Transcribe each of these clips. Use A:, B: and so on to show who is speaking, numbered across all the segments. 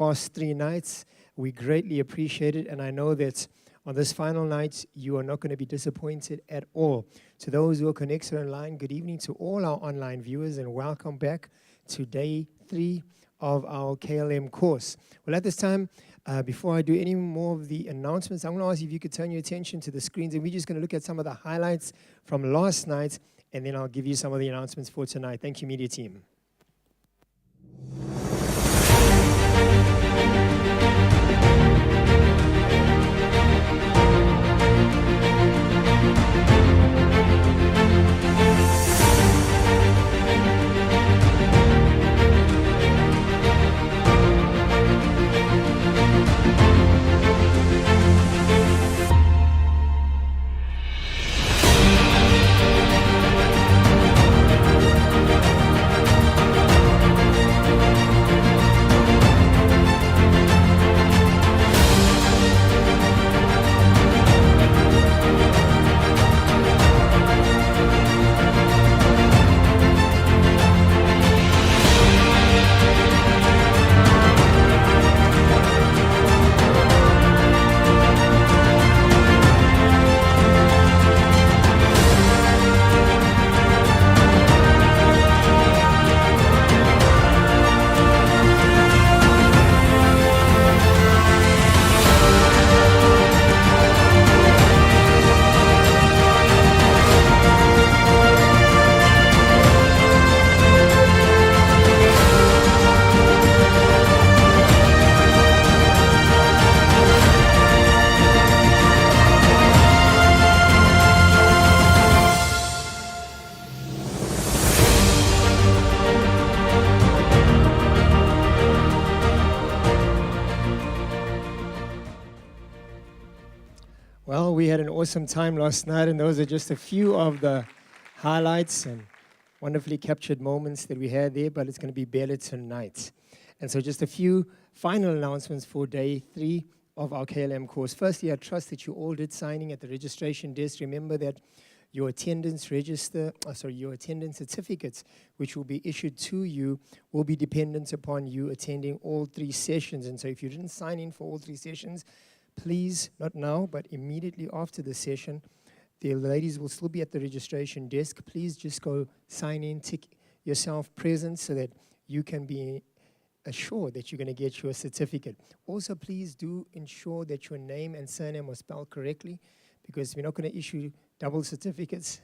A: past 3 nights. We greatly appreciate it, and I know that on this final night, you are not going to be disappointed at all. To those who are connected online, good evening to all our online viewers, and welcome back to day 3 of our KLM course. Well, at this time, before I do any more of the announcements, I'm going to ask if you could turn your attention to the screens, and we're just going to look at some of the highlights from last night, and then I'll give you some of the announcements for tonight. Thank you, media team. Well, we had an awesome time last night, and those are just a few of the highlights and wonderfully captured moments that we had there, but it's going to be better tonight. And so just a few final announcements for day 3 of our KLM course. Firstly, I trust that you all did signing at the registration desk. Remember that your attendance certificates, which will be issued to you, will be dependent upon you attending all 3 sessions. And so if you didn't sign in for all 3 sessions, please, not now, but immediately after the session, the ladies will still be at the registration desk. Please just go sign in, tick yourself present so that you can be assured that you're going to get your certificate. Also, please do ensure that your name and surname are spelled correctly, because we're not going to issue double certificates,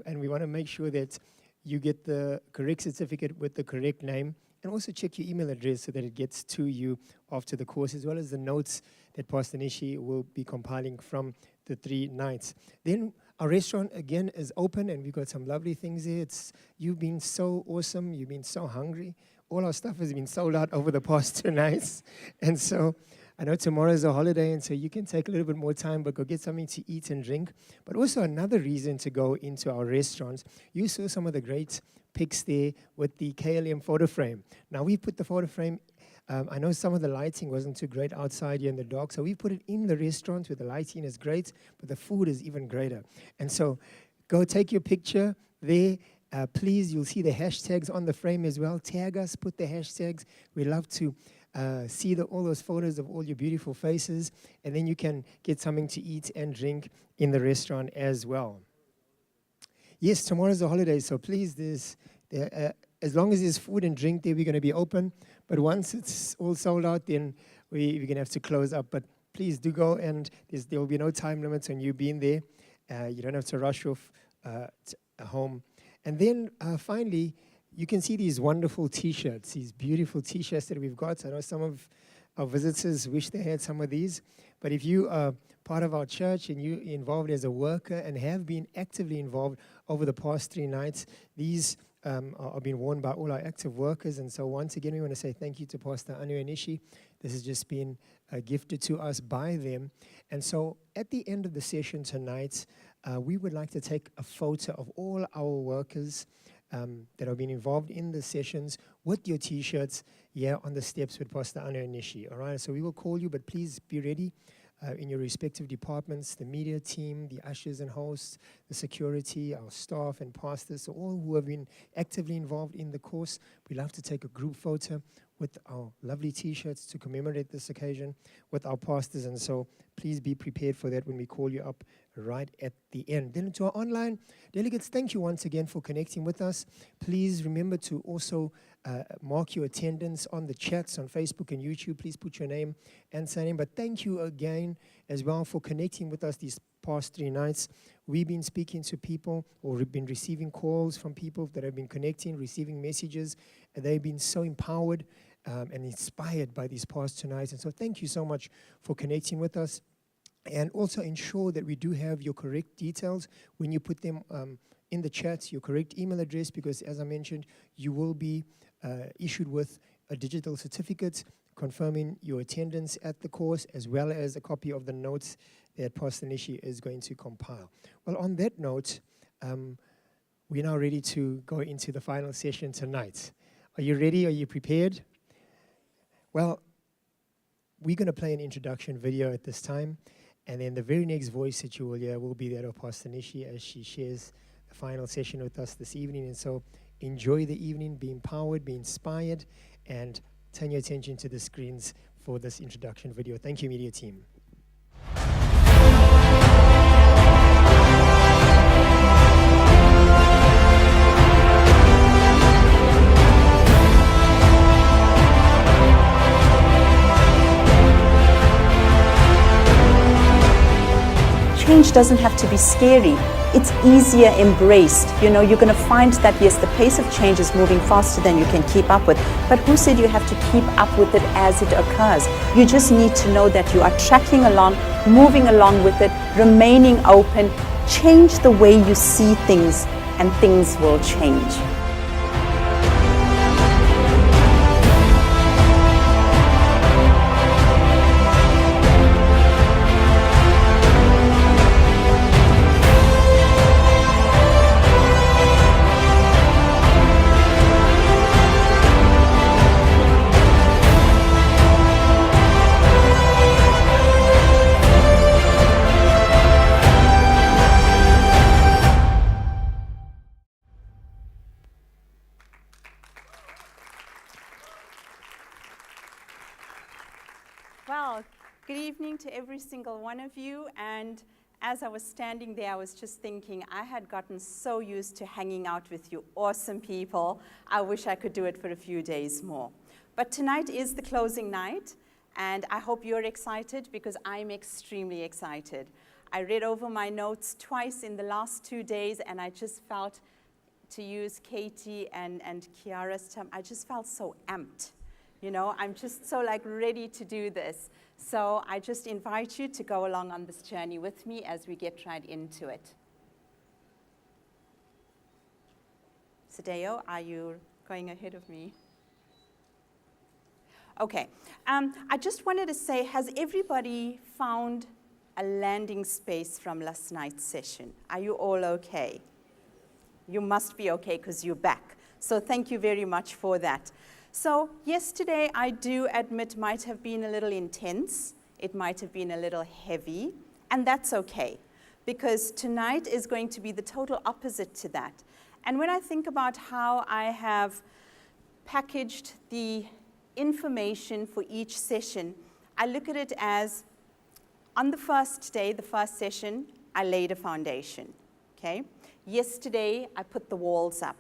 A: and we want to make sure that you get the correct certificate with the correct name. And also check your email address so that it gets to you after the course, as well as the notes that Pastor Nishi will be compiling from the 3 nights. Then our restaurant, again, is open, and we've got some lovely things there. You've been so awesome. You've been so hungry. All our stuff has been sold out over the past 2 nights. And so I know tomorrow's a holiday, and so you can take a little bit more time, but go get something to eat and drink. But also another reason to go into our restaurants. You saw some of the great pics there with the KLM photo frame. Now, we put the photo frame, I know some of the lighting wasn't too great outside here in the dark, so we put it in the restaurant where the lighting is great, but the food is even greater. And so go take your picture there. Please, you'll see the hashtags on the frame as well. Tag us, put the hashtags. We love to see all those photos of all your beautiful faces, and then you can get something to eat and drink in the restaurant as well. Yes, tomorrow's a holiday, so please, as long as there's food and drink there, we're going to be open. But once it's all sold out, then we're going to have to close up. But please do go, and there will be no time limits on you being there. You don't have to rush off home. And then finally, you can see these wonderful T-shirts, these beautiful T-shirts that we've got. I know some of our visitors wish they had some of these. But if you are part of our church and you're involved as a worker and have been actively involved over the past 3 nights, these are being worn by all our active workers. And so once again, we want to say thank you to Pastor Anu and Nishi. This has just been gifted to us by them. And so at the end of the session tonight, we would like to take a photo of all our workers that have been involved in the sessions with your T-shirts here on the steps with Pastor Anu and Nishi. All right, so we will call you, but please be ready in your respective departments, the media team, the ushers and hosts, the security, our staff and pastors, so all who have been actively involved in the course. We love to take a group photo with our lovely T-shirts to commemorate this occasion with our pastors, and so please be prepared for that when we call you up right at the end. Then to our online delegates, thank you once again for connecting with us. Please remember to also mark your attendance on the chats on Facebook and YouTube. Please put your name and surname. But thank you again as well for connecting with us these past 3 nights. We've been speaking to people, or we've been receiving calls from people that have been connecting, receiving messages, and they've been so empowered and inspired by these past 2 nights. And so thank you so much for connecting with us. And also ensure that we do have your correct details when you put them in the chats, your correct email address, because as I mentioned, you will be issued with a digital certificate confirming your attendance at the course, as well as a copy of the notes that Pastor Nishi is going to compile. Well, on that note, we're now ready to go into the final session tonight. Are you ready? Are you prepared? Well, we're going to play an introduction video at this time, and then the very next voice that you will hear will be that of Pastor Nishi as she shares the final session with us this evening. And so enjoy the evening, be empowered, be inspired, and turn your attention to the screens for this introduction video. Thank you, media team.
B: Change doesn't have to be scary. It's easier embraced. You know, you're going to find that, yes, the pace of change is moving faster than you can keep up with. But who said you have to keep up with it as it occurs? You just need to know that you are tracking along, moving along with it, remaining open. Change the way you see things, and things will change.
C: Well, good evening to every single one of you. And as I was standing there, I was just thinking, I had gotten so used to hanging out with you awesome people. I wish I could do it for a few days more. But tonight is the closing night, and I hope you're excited, because I'm extremely excited. I read over my notes twice in the last 2 days, and I just felt, to use Katie and Kiara's term, I just felt so amped. You know, I'm just so ready to do this. So I just invite you to go along on this journey with me as we get right into it. Sadeo, are you going ahead of me? Okay. I just wanted to say, has everybody found a landing space from last night's session? Are you all okay? You must be okay, because you're back. So thank you very much for that. So yesterday, I do admit, might have been a little intense. It might have been a little heavy, and that's okay, because tonight is going to be the total opposite to that. And when I think about how I have packaged the information for each session, I look at it as, on the first day, the first session, I laid a foundation, okay? Yesterday, I put the walls up.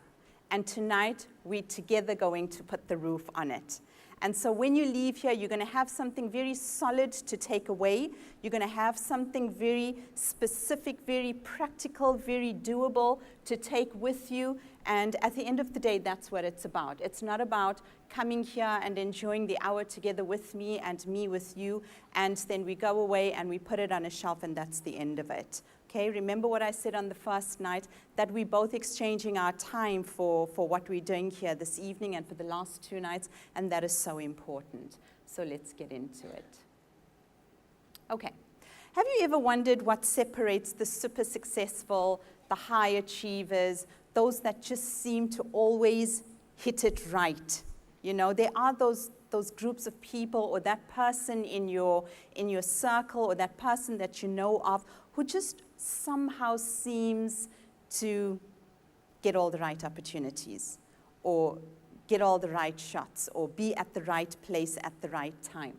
C: And tonight, we're together going to put the roof on it. And so when you leave here, you're going to have something very solid to take away. You're going to have something very specific, very practical, very doable to take with you. And at the end of the day, that's what it's about. It's not about coming here and enjoying the hour together with me and me with you, and then we go away and we put it on a shelf, and that's the end of it. Okay, remember what I said on the first night, that we're both exchanging our time for what we're doing here this evening and for the last 2 nights, and that is so important. So let's get into it. Okay, have you ever wondered what separates the super successful, the high achievers, those that just seem to always hit it right? You know, there are those those groups of people or that person in your circle or that person that you know of who just somehow seems to get all the right opportunities or get all the right shots or be at the right place at the right time.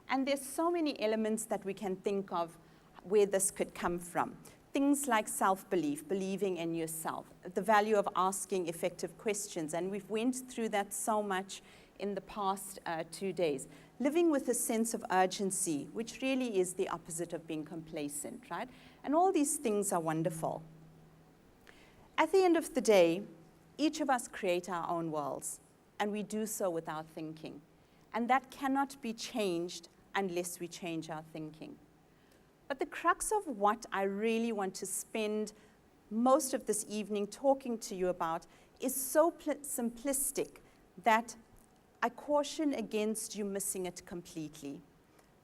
C: And there's so many elements that we can think of where this could come from. Things like self-belief, believing in yourself, the value of asking effective questions, and we've went through that so much in the past 2 days. Living with a sense of urgency, which really is the opposite of being complacent, right? And all these things are wonderful. At the end of the day, each of us create our own worlds, and we do so with our thinking. And that cannot be changed unless we change our thinking. But the crux of what I really want to spend most of this evening talking to you about is so simplistic that I caution against you missing it completely.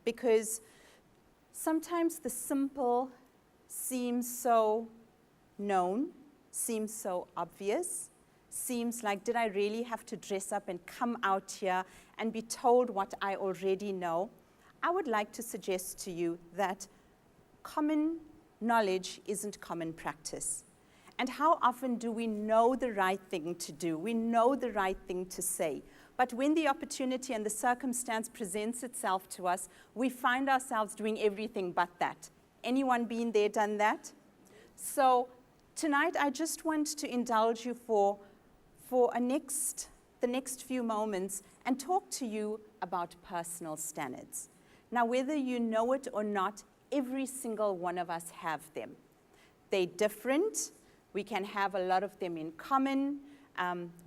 C: Because sometimes the simple seems so known, seems so obvious, seems like, did I really have to dress up and come out here and be told what I already know? I would like to suggest to you that common knowledge isn't common practice. And how often do we know the right thing to do? We know the right thing to say. But when the opportunity and the circumstance presents itself to us, we find ourselves doing everything but that. Anyone been there, done that? So tonight, I just want to indulge you for the next few moments and talk to you about personal standards. Now, whether you know it or not, every single one of us have them. They're different. We can have a lot of them in common.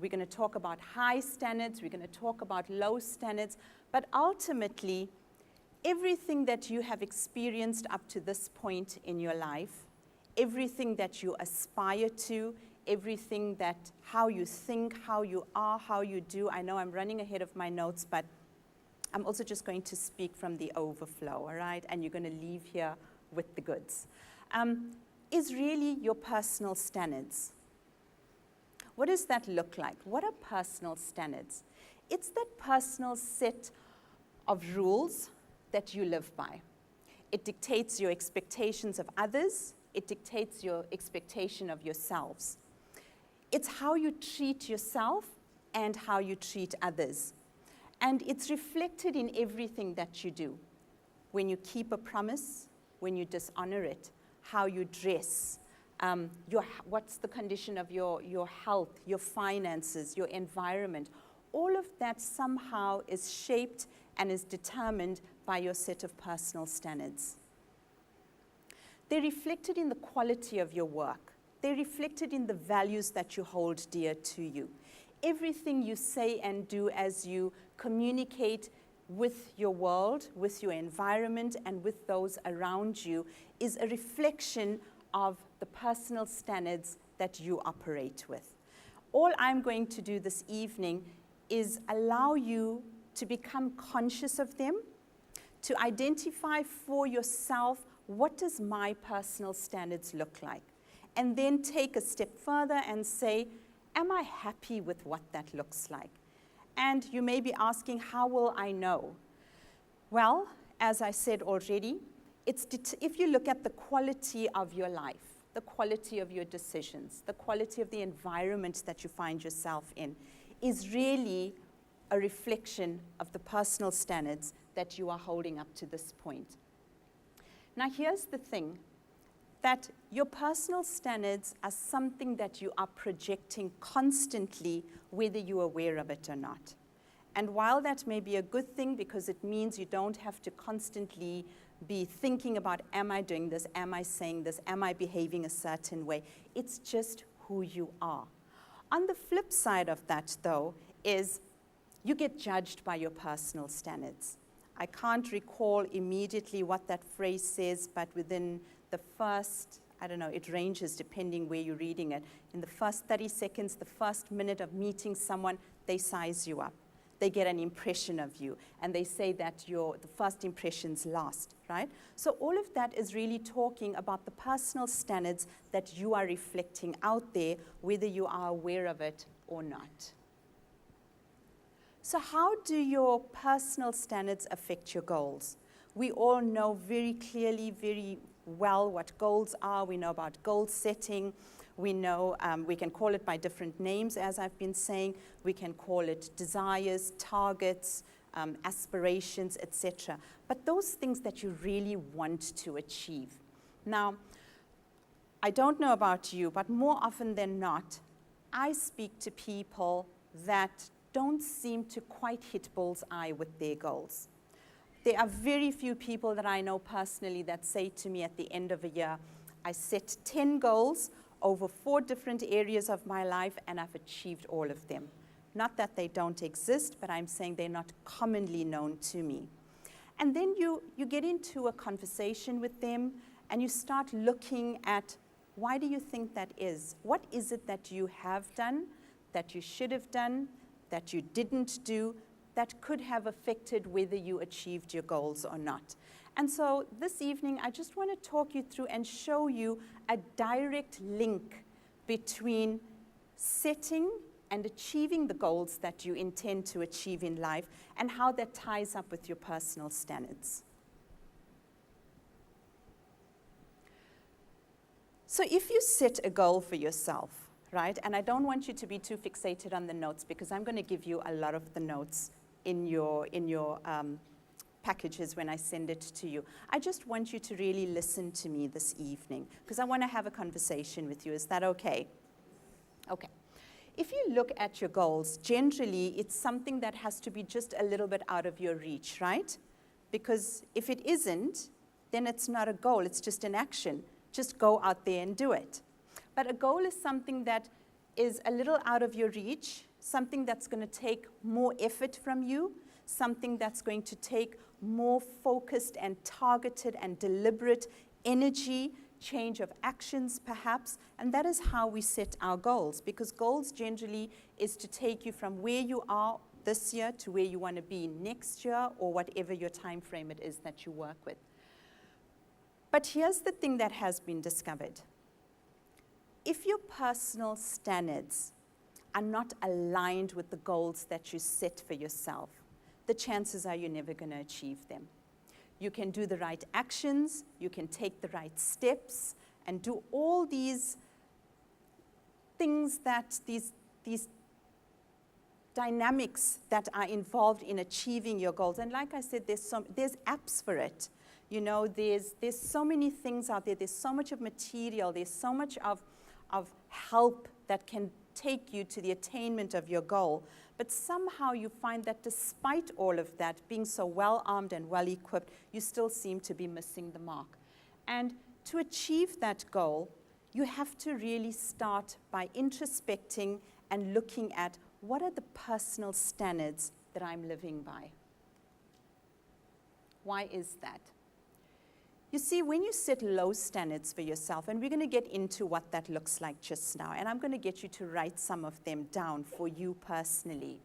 C: We're going to talk about high standards. We're going to talk about low standards. But ultimately, everything that you have experienced up to this point in your life, everything that you aspire to, everything that, how you think, how you are, how you do. I know I'm running ahead of my notes, but I'm also just going to speak from the overflow, all right? And you're going to leave here with the goods. Is really your personal standards. What does that look like? What are personal standards? It's that personal set of rules that you live by. It dictates your expectations of others. It dictates your expectation of yourselves. It's how you treat yourself and how you treat others. And it's reflected in everything that you do. When you keep a promise, when you dishonor it, how you dress, what's the condition of your health, your finances, your environment. All of that somehow is shaped and is determined by your set of personal standards. They're reflected in the quality of your work. They're reflected in the values that you hold dear to you. Everything you say and do as you communicate with your world, with your environment, and with those around you is a reflection of the personal standards that you operate with. All I'm going to do this evening is allow you to become conscious of them, to identify for yourself, what does my personal standards look like? And then take a step further and say, am I happy with what that looks like? And you may be asking, how will I know? Well, as I said already, if you look at the quality of your life, the quality of your decisions, the quality of the environment that you find yourself in, is really a reflection of the personal standards that you are holding up to this point. Now, here's the thing, that your personal standards are something that you are projecting constantly, whether you're aware of it or not. And while that may be a good thing because it means you don't have to constantly be thinking about, am I doing this, am I saying this, am I behaving a certain way, it's just who you are. On the flip side of that, though, is you get judged by your personal standards. I can't recall immediately what that phrase says, but within the first, I don't know, it ranges depending where you're reading it. In the first 30 seconds, the first minute of meeting someone, they size you up. They get an impression of you, and they say that the first impressions last, right? So all of that is really talking about the personal standards that you are reflecting out there, whether you are aware of it or not. So how do your personal standards affect your goals? We all know very clearly, very well what goals are. We know about goal setting. We know we can call it by different names, as I've been saying. We can call it desires, targets, aspirations, etc. But those things that you really want to achieve. Now, I don't know about you, but more often than not, I speak to people that don't seem to quite hit bullseye with their goals. There are very few people that I know personally that say to me at the end of a year, I set 10 goals over 4 different areas of my life and I've achieved all of them. Not that they don't exist, but I'm saying they're not commonly known to me. And then you get into a conversation with them and you start looking at, why do you think that is? What is it that you have done, that you should have done, that you didn't do, that could have affected whether you achieved your goals or not? And so this evening, I just want to talk you through and show you a direct link between setting and achieving the goals that you intend to achieve in life and how that ties up with your personal standards. So if you set a goal for yourself, right, and I don't want you to be too fixated on the notes because I'm going to give you a lot of the notes in your packages when I send it to you. I just want you to really listen to me this evening because I want to have a conversation with you. Is that okay? Okay. If you look at your goals, generally it's something that has to be just a little bit out of your reach, right? Because if it isn't, then it's not a goal, it's just an action. Just go out there and do it. But a goal is something that is a little out of your reach, something that's going to take more effort from you, something that's going to take more focused and targeted and deliberate energy, change of actions perhaps, and that is how we set our goals, because goals generally is to take you from where you are this year to where you want to be next year or whatever your time frame it is that you work with. But here's the thing that has been discovered. If your personal standards are not aligned with the goals that you set for yourself, the chances are you're never going to achieve them. You can do the right actions, you can take the right steps, and do all these things that, these dynamics that are involved in achieving your goals. And like I said, there's apps for it. You know, there's so many things out there, there's so much of material, there's so much of help that can take you to the attainment of your goal. But somehow you find that despite all of that, being so well-armed and well-equipped, you still seem to be missing the mark. And to achieve that goal, you have to really start by introspecting and looking at what are the personal standards that I'm living by. Why is that? You see, when you set low standards for yourself, and we're going to get into what that looks like just now, and I'm going to get you to write some of them down for you personally.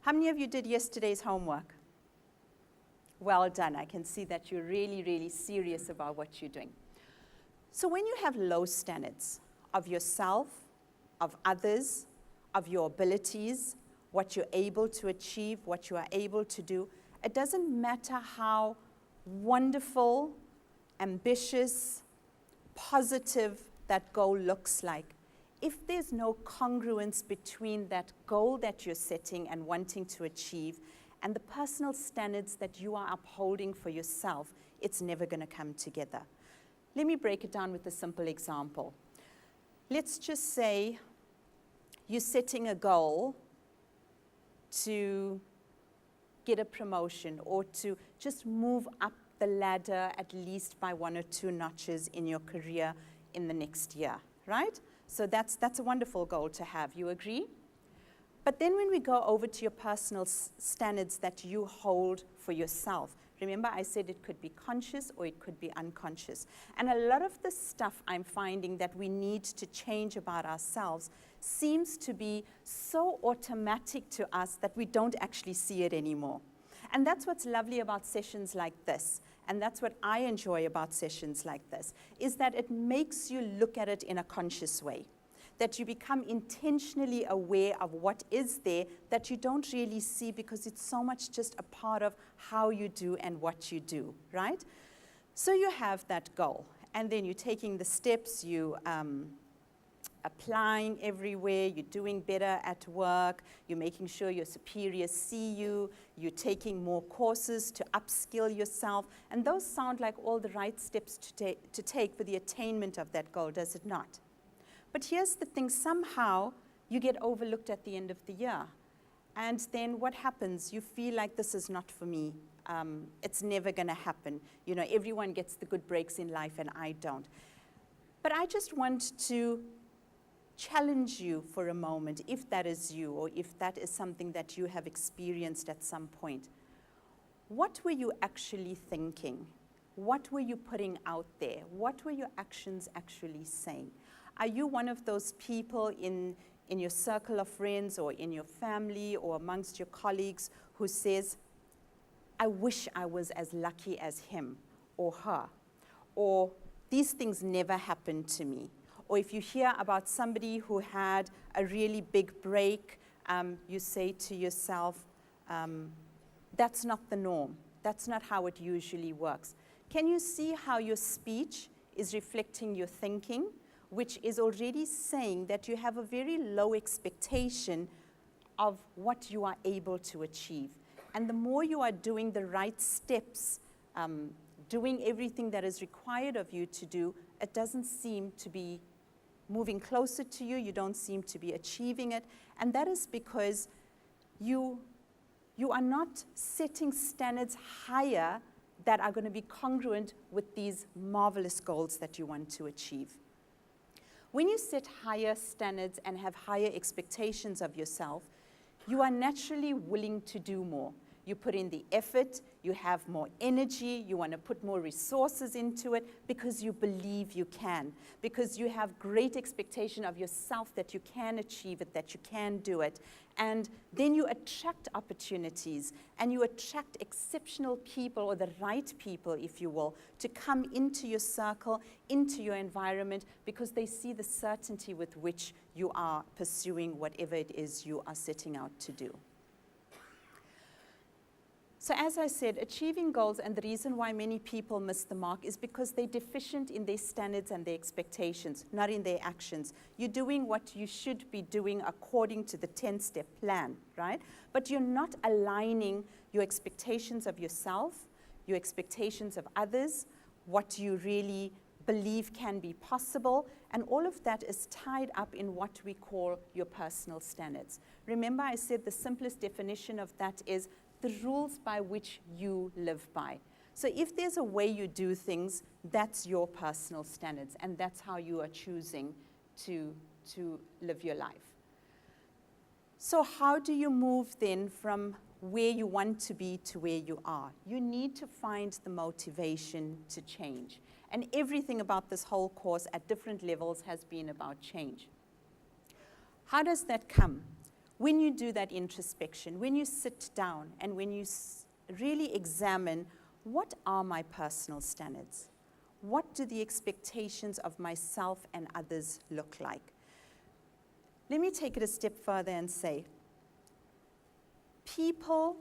C: How many of you did yesterday's homework? Well done. I can see that you're really, really serious about what you're doing. So when you have low standards of yourself, of others, of your abilities, what you're able to achieve, what you are able to do, it doesn't matter how wonderful, ambitious, positive that goal looks like. If there's no congruence between that goal that you're setting and wanting to achieve and the personal standards that you are upholding for yourself, it's never going to come together. Let me break it down with a simple example. Let's just say you're setting a goal to get a promotion or to just move up the ladder at least by 1 or 2 notches in your career in the next year, right? So that's a wonderful goal to have. You agree? But then when we go over to your personal standards that you hold for yourself, remember I said it could be conscious or it could be unconscious. And a lot of the stuff I'm finding that we need to change about ourselves seems to be so automatic to us that we don't actually see it anymore. And that's what's lovely about sessions like this, and that's what I enjoy about sessions like this, is that it makes you look at it in a conscious way. that you become intentionally aware of what is there that you don't really see because it's so much just a part of how you do and what you do, right? So you have that goal, and then you're taking the steps, you applying everywhere, you're doing better at work, you're making sure your superiors see you, you're taking more courses to upskill yourself, and those sound like all the right steps to take for the attainment of that goal, does it not? But here's the thing, somehow you get overlooked at the end of the year. And then what happens? You feel like this is not for me. It's never going to happen. You know, everyone gets the good breaks in life and I don't. But I just want to challenge you for a moment, if that is you or if that is something that you have experienced at some point. What were you actually thinking? What were you putting out there? What were your actions actually saying? Are you one of those people in your circle of friends or in your family or amongst your colleagues who says, I wish I was as lucky as him or her, or these things never happened to me? Or if you hear about somebody who had a really big break, you say to yourself, that's not the norm. That's not how it usually works. Can you see how your speech is reflecting your thinking, which is already saying that you have a very low expectation of what you are able to achieve? And the more you are doing the right steps, doing everything that is required of you to do, it doesn't seem to be moving closer to you, you don't seem to be achieving it, and that is because you are not setting standards higher that are going to be congruent with these marvelous goals that you want to achieve. When you set higher standards and have higher expectations of yourself, you are naturally willing to do more. You put in the effort, you have more energy, you want to put more resources into it because you believe you can, because you have great expectation of yourself that you can achieve it, that you can do it. And then you attract opportunities and you attract exceptional people, or the right people, if you will, to come into your circle, into your environment, because they see the certainty with which you are pursuing whatever it is you are setting out to do. So as I said, achieving goals, and the reason why many people miss the mark is because they're deficient in their standards and their expectations, not in their actions. You're doing what you should be doing according to the 10-step plan, right? But you're not aligning your expectations of yourself, your expectations of others, what you really believe can be possible, and all of that is tied up in what we call your personal standards. Remember, I said the simplest definition of that is the rules by which you live by. So if there's a way you do things, that's your personal standards, and that's how you are choosing to live your life. So how do you move then from where you want to be to where you are? You need to find the motivation to change. And everything about this whole course at different levels has been about change. How does that come? When you do that introspection, when you sit down and when you really examine, what are my personal standards? What do the expectations of myself and others look like? Let me take it a step further and say, people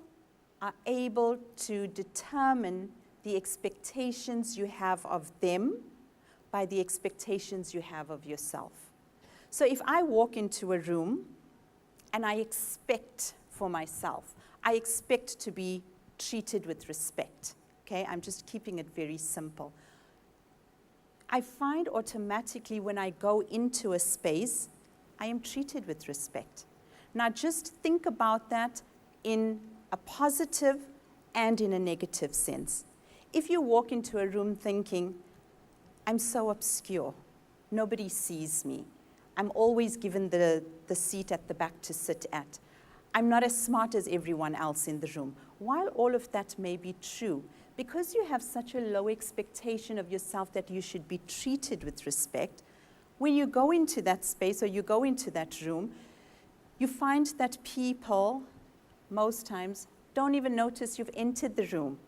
C: are able to determine the expectations you have of them by the expectations you have of yourself. So if I walk into a room and I expect for myself, I expect to be treated with respect, okay? I'm just keeping it very simple. I find automatically when I go into a space, I am treated with respect. Now just think about that in a positive and in a negative sense. If you walk into a room thinking, I'm so obscure, nobody sees me, I'm always given the seat at the back to sit at, I'm not as smart as everyone else in the room. While all of that may be true, because you have such a low expectation of yourself that you should be treated with respect, when you go into that space or you go into that room, you find that people, most times, don't even notice you've entered the room.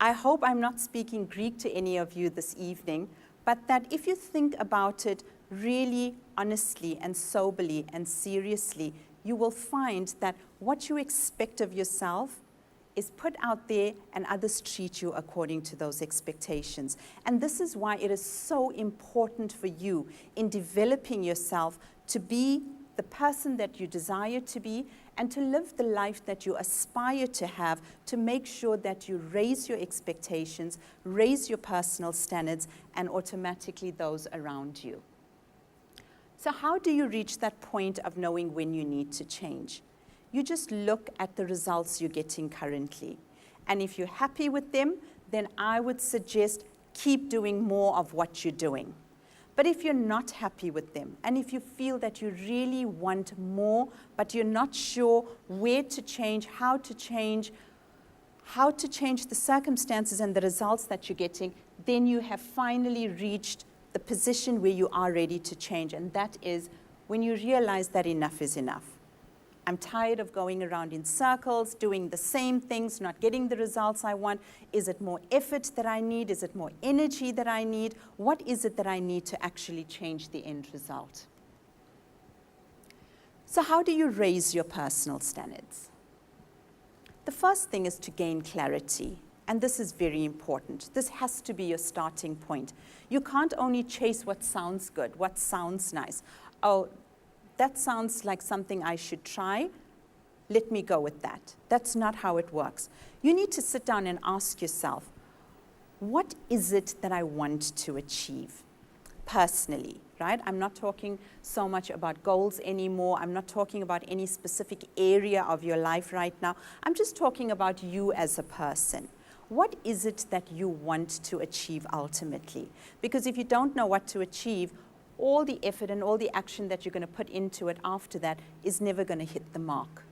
C: I hope I'm not speaking Greek to any of you this evening, but that if you think about it, really honestly and soberly and seriously, you will find that what you expect of yourself is put out there and others treat you according to those expectations. And this is why it is so important for you in developing yourself to be the person that you desire to be and to live the life that you aspire to have, to make sure that you raise your expectations, raise your personal standards, and automatically those around you. So how do you reach that point of knowing when you need to change? You just look at the results you're getting currently. And if you're happy with them, then I would suggest keep doing more of what you're doing. But if you're not happy with them, and if you feel that you really want more, but you're not sure where to change, how to change the circumstances and the results that you're getting, then you have finally reached the position where you are ready to change. And that is when you realize that enough is enough. I'm tired of going around in circles, doing the same things, not getting the results I want. Is it more effort that I need? Is it more energy that I need? What is it that I need to actually change the end result? So how do you raise your personal standards? The first thing is to gain clarity. And this is very important. This has to be your starting point. You can't only chase what sounds good, what sounds nice. Oh, that sounds like something I should try. Let me go with that. That's not how it works. You need to sit down and ask yourself, what is it that I want to achieve personally, right? I'm not talking so much about goals anymore. I'm not talking about any specific area of your life right now. I'm just talking about you as a person. What is it that you want to achieve ultimately? Because if you don't know what to achieve, all the effort and all the action that you're going to put into it after that is never going to hit the mark.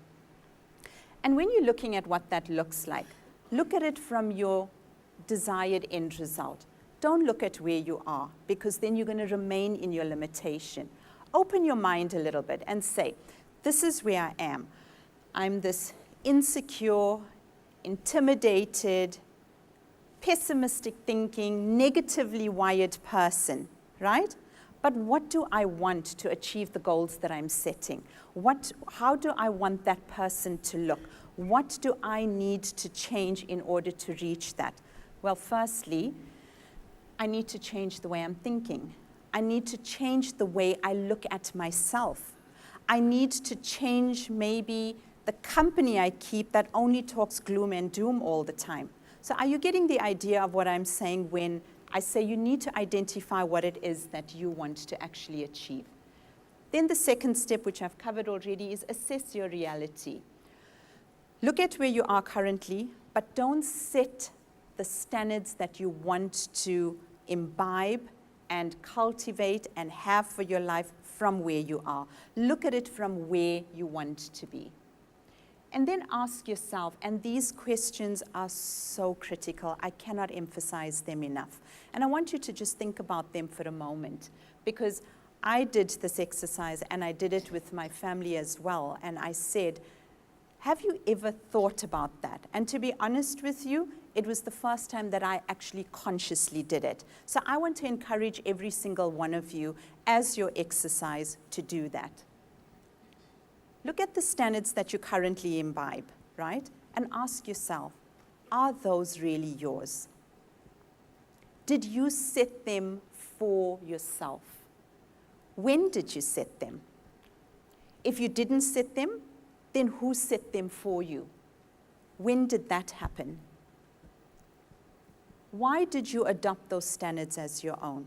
C: And when you're looking at what that looks like, look at it from your desired end result. Don't look at where you are, because then you're going to remain in your limitation. Open your mind a little bit and say, this is where I am. I'm this insecure, intimidated, pessimistic thinking, negatively wired person, right? But what do I want to achieve the goals that I'm setting? How do I want that person to look? What do I need to change in order to reach that? Well, firstly, I need to change the way I'm thinking. I need to change the way I look at myself. I need to change maybe the company I keep that only talks gloom and doom all the time. So are you getting the idea of what I'm saying when I say you need to identify what it is that you want to actually achieve? Then the second step, which I've covered already, is assess your reality. Look at where you are currently, but don't set the standards that you want to imbibe and cultivate and have for your life from where you are. Look at it from where you want to be. And then ask yourself, and these questions are so critical, I cannot emphasize them enough. And I want you to just think about them for a moment, because I did this exercise and I did it with my family as well. And I said, have you ever thought about that? And to be honest with you, it was the first time that I actually consciously did it. So I want to encourage every single one of you as your exercise to do that. Look at the standards that you currently imbibe, right? And ask yourself, are those really yours? Did you set them for yourself? When did you set them? If you didn't set them, then who set them for you? When did that happen? Why did you adopt those standards as your own?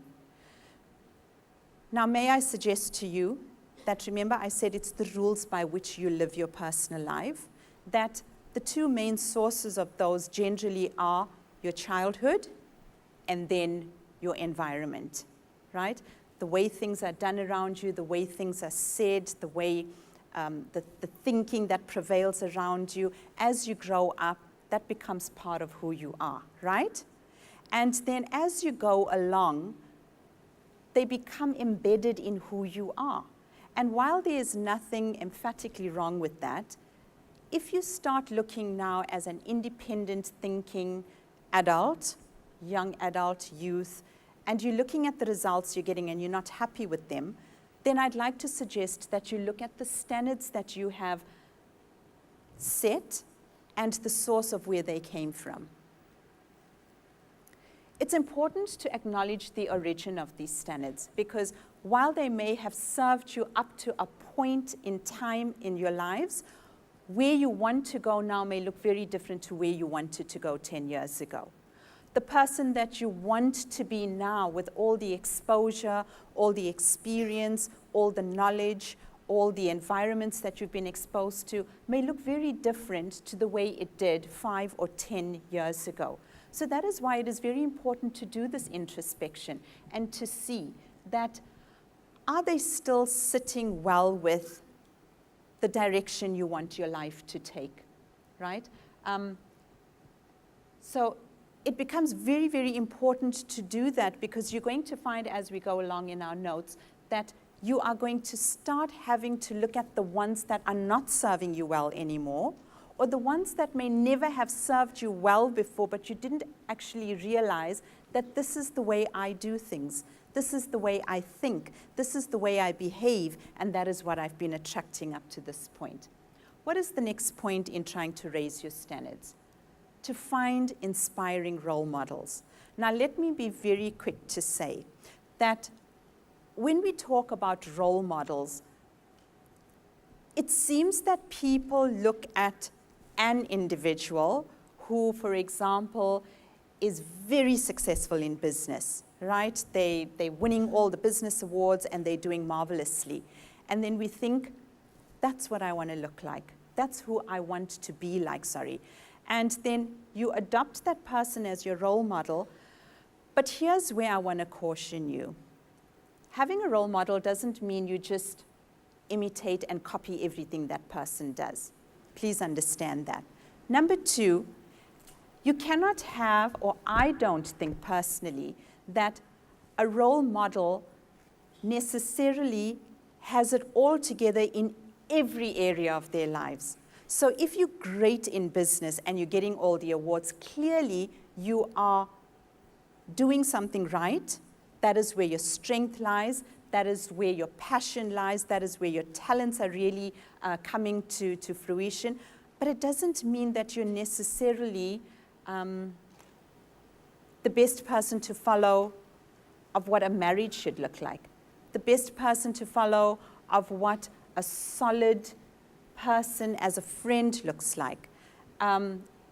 C: Now, may I suggest to you that, remember, I said it's the rules by which you live your personal life, that the two main sources of those generally are your childhood and then your environment, right? The way things are done around you, the way things are said, the way the thinking that prevails around you. As you grow up, that becomes part of who you are, right? And then as you go along, they become embedded in who you are. And while there is nothing emphatically wrong with that, if you start looking now as an independent thinking adult, young adult, youth, and you're looking at the results you're getting and you're not happy with them, then I'd like to suggest that you look at the standards that you have set and the source of where they came from. It's important to acknowledge the origin of these standards, because while they may have served you up to a point in time in your lives, where you want to go now may look very different to where you wanted to go 10 years ago. The person that you want to be now, with all the exposure, all the experience, all the knowledge, all the environments that you've been exposed to, may look very different to the way it did 5 or 10 years ago. So that is why it is very important to do this introspection and to see that, are they still sitting well with the direction you want your life to take, right? So it becomes very, very important to do that, because you're going to find as we go along in our notes that you are going to start having to look at the ones that are not serving you well anymore, or the ones that may never have served you well before, but you didn't actually realize that this is the way I do things. This is the way I think. This is the way I behave, and that is what I've been attracting up to this point. What is the next point in trying to raise your standards? To find inspiring role models. Now, let me be very quick to say that when we talk about role models, it seems that people look at an individual who, for example, is very successful in business, right? They're winning all the business awards and they're doing marvelously. And then we think, that's what I want to look like. That's who I want to be like, sorry. And then you adopt that person as your role model. But here's where I want to caution you. Having a role model doesn't mean you just imitate and copy everything that person does. Please understand that. Number 2, you cannot have, or I don't think personally, that a role model necessarily has it all together in every area of their lives. So if you're great in business and you're getting all the awards, clearly you are doing something right. That is where your strength lies. That is where your passion lies. That is where your talents are really coming to fruition. But it doesn't mean that you're necessarily the best person to follow of what a marriage should look like, the best person to follow of what a solid person as a friend looks like.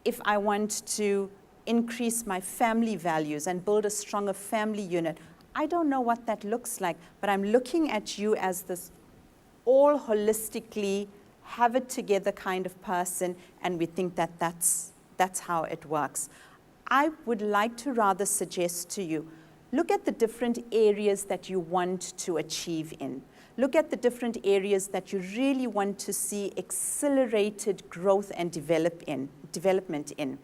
C: If I want to increase my family values and build a stronger family unit, I don't know what that looks like, but I'm looking at you as this all holistically have it together kind of person, and we think that that's how it works. I would like to rather suggest to you, look at the different areas that you want to achieve in. Look at the different areas that you really want to see accelerated growth and development in.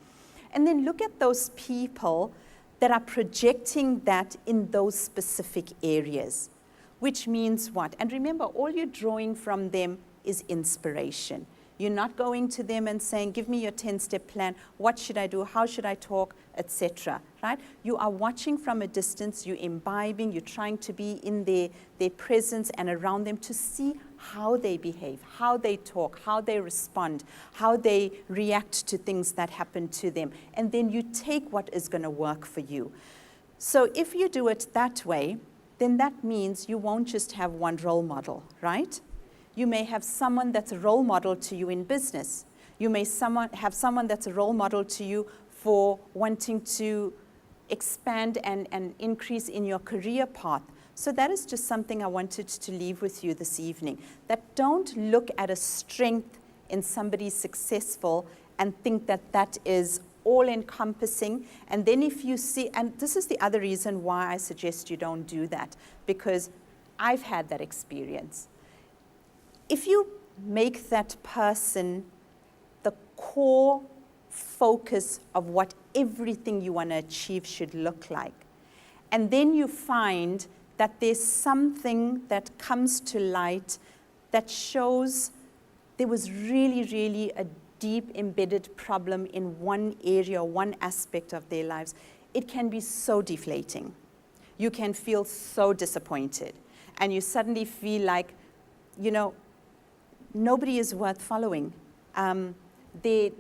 C: And then look at those people that are projecting that in those specific areas, which means what? And remember, all you're drawing from them is inspiration. You're not going to them and saying, give me your 10-step plan, what should I do, how should I talk, etc. Right? You are watching from a distance, you're imbibing, you're trying to be in their presence and around them to see how they behave, how they talk, how they respond, how they react to things that happen to them. And then you take what is going to work for you. So if you do it that way, then that means you won't just have one role model, right? You may have someone that's a role model to you in business. You may have someone that's a role model to you for wanting to expand and increase in your career path. So that is just something I wanted to leave with you this evening. That don't look at a strength in somebody successful and think that that is all-encompassing. And then if you see, and this is the other reason why I suggest you don't do that, because I've had that experience. If you make that person the core focus of what everything you want to achieve should look like, and then you find that there's something that comes to light that shows there was really, really a deep embedded problem in one area, one aspect of their lives, it can be so deflating. You can feel so disappointed. And you suddenly feel like, you know, nobody is worth following. They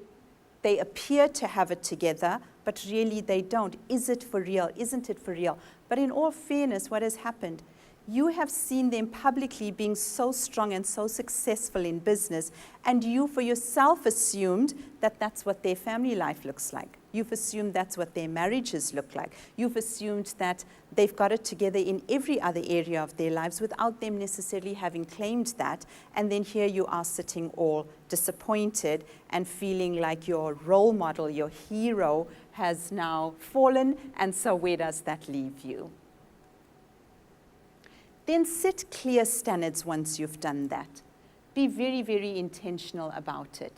C: appear to have it together, but really they don't. Is it for real? Isn't it for real? But in all fairness, what has happened? You have seen them publicly being so strong and so successful in business, and you for yourself assumed that that's what their family life looks like. You've assumed that's what their marriages look like. You've assumed that they've got it together in every other area of their lives without them necessarily having claimed that. And then here you are sitting all disappointed and feeling like your role model, your hero, has now fallen. And so where does that leave you? Then set clear standards once you've done that. Be very, very intentional about it,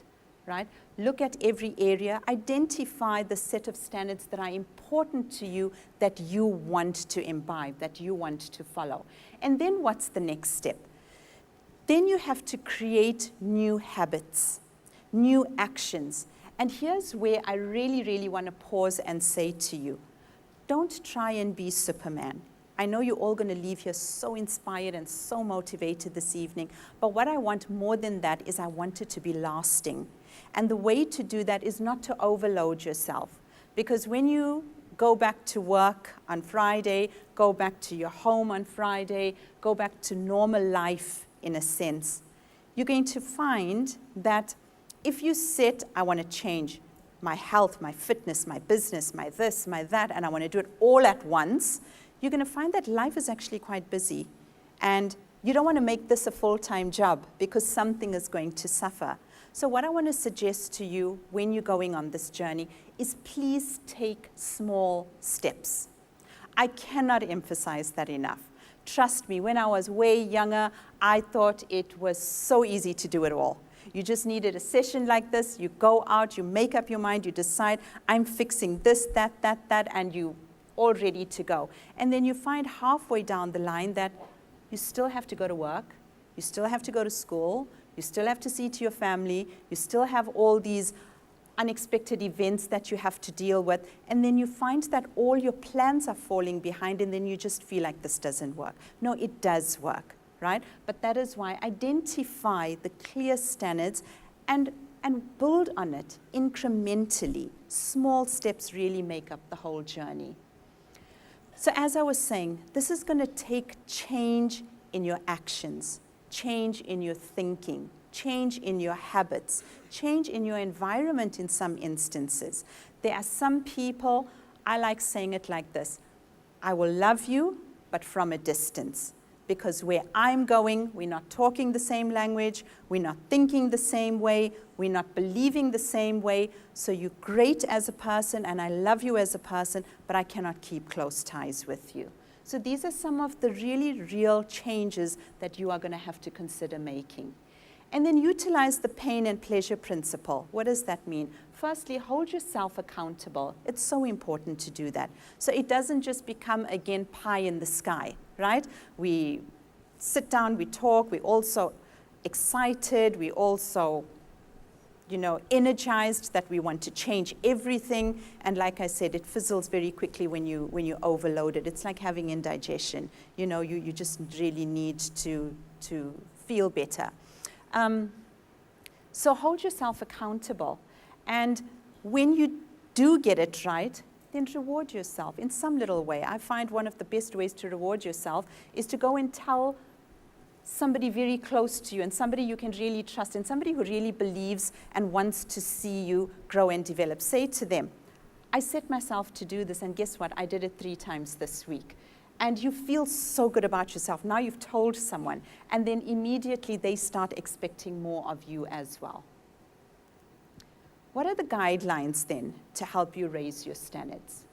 C: right? Look at every area, identify the set of standards that are important to you, that you want to imbibe, that you want to follow. And then what's the next step? Then you have to create new habits, new actions. And here's where I really, really want to pause and say to you, don't try and be Superman. I know you're all going to leave here so inspired and so motivated this evening, but what I want more than that is I want it to be lasting. And the way to do that is not to overload yourself. Because when you go back to work on Friday, go back to your home on Friday, go back to normal life in a sense, you're going to find that if you set, I want to change my health, my fitness, my business, my this, my that, and I want to do it all at once, you're going to find that life is actually quite busy. And you don't want to make this a full-time job because something is going to suffer. So what I want to suggest to you when you're going on this journey is please take small steps. I cannot emphasize that enough. Trust me, when I was way younger, I thought it was so easy to do it all. You just needed a session like this, you go out, you make up your mind, you decide, I'm fixing this, that, and you all ready to go. And then you find halfway down the line that you still have to go to work, you still have to go to school, you still have to see to your family, you still have all these unexpected events that you have to deal with, and then you find that all your plans are falling behind, and then you just feel like this doesn't work. No, it does work, right? But that is why identify the clear standards and build on it incrementally. Small steps really make up the whole journey. So as I was saying, this is going to take change in your actions, change in your thinking, change in your habits, change in your environment in some instances. There are some people, I like saying it like this, I will love you, but from a distance. Because where I'm going, we're not talking the same language, we're not thinking the same way, we're not believing the same way. So you're great as a person, and I love you as a person, but I cannot keep close ties with you. So these are some of the really real changes that you are going to have to consider making. And then utilize the pain and pleasure principle. What does that mean? Firstly, hold yourself accountable. It's so important to do that. So it doesn't just become, again, pie in the sky, right? We sit down, we talk, we're also excited, we also, energized that we want to change everything. And like I said, it fizzles very quickly when you overload it. It's like having indigestion. You just really need to feel better. So hold yourself accountable. And when you do get it right, then reward yourself in some little way. I find one of the best ways to reward yourself is to go and tell somebody very close to you and somebody you can really trust and somebody who really believes and wants to see you grow and develop. Say to them, I set myself to do this, and guess what? I did it 3 times this week. And you feel so good about yourself. Now you've told someone, and then immediately they start expecting more of you as well. What are the guidelines then to help you raise your standards?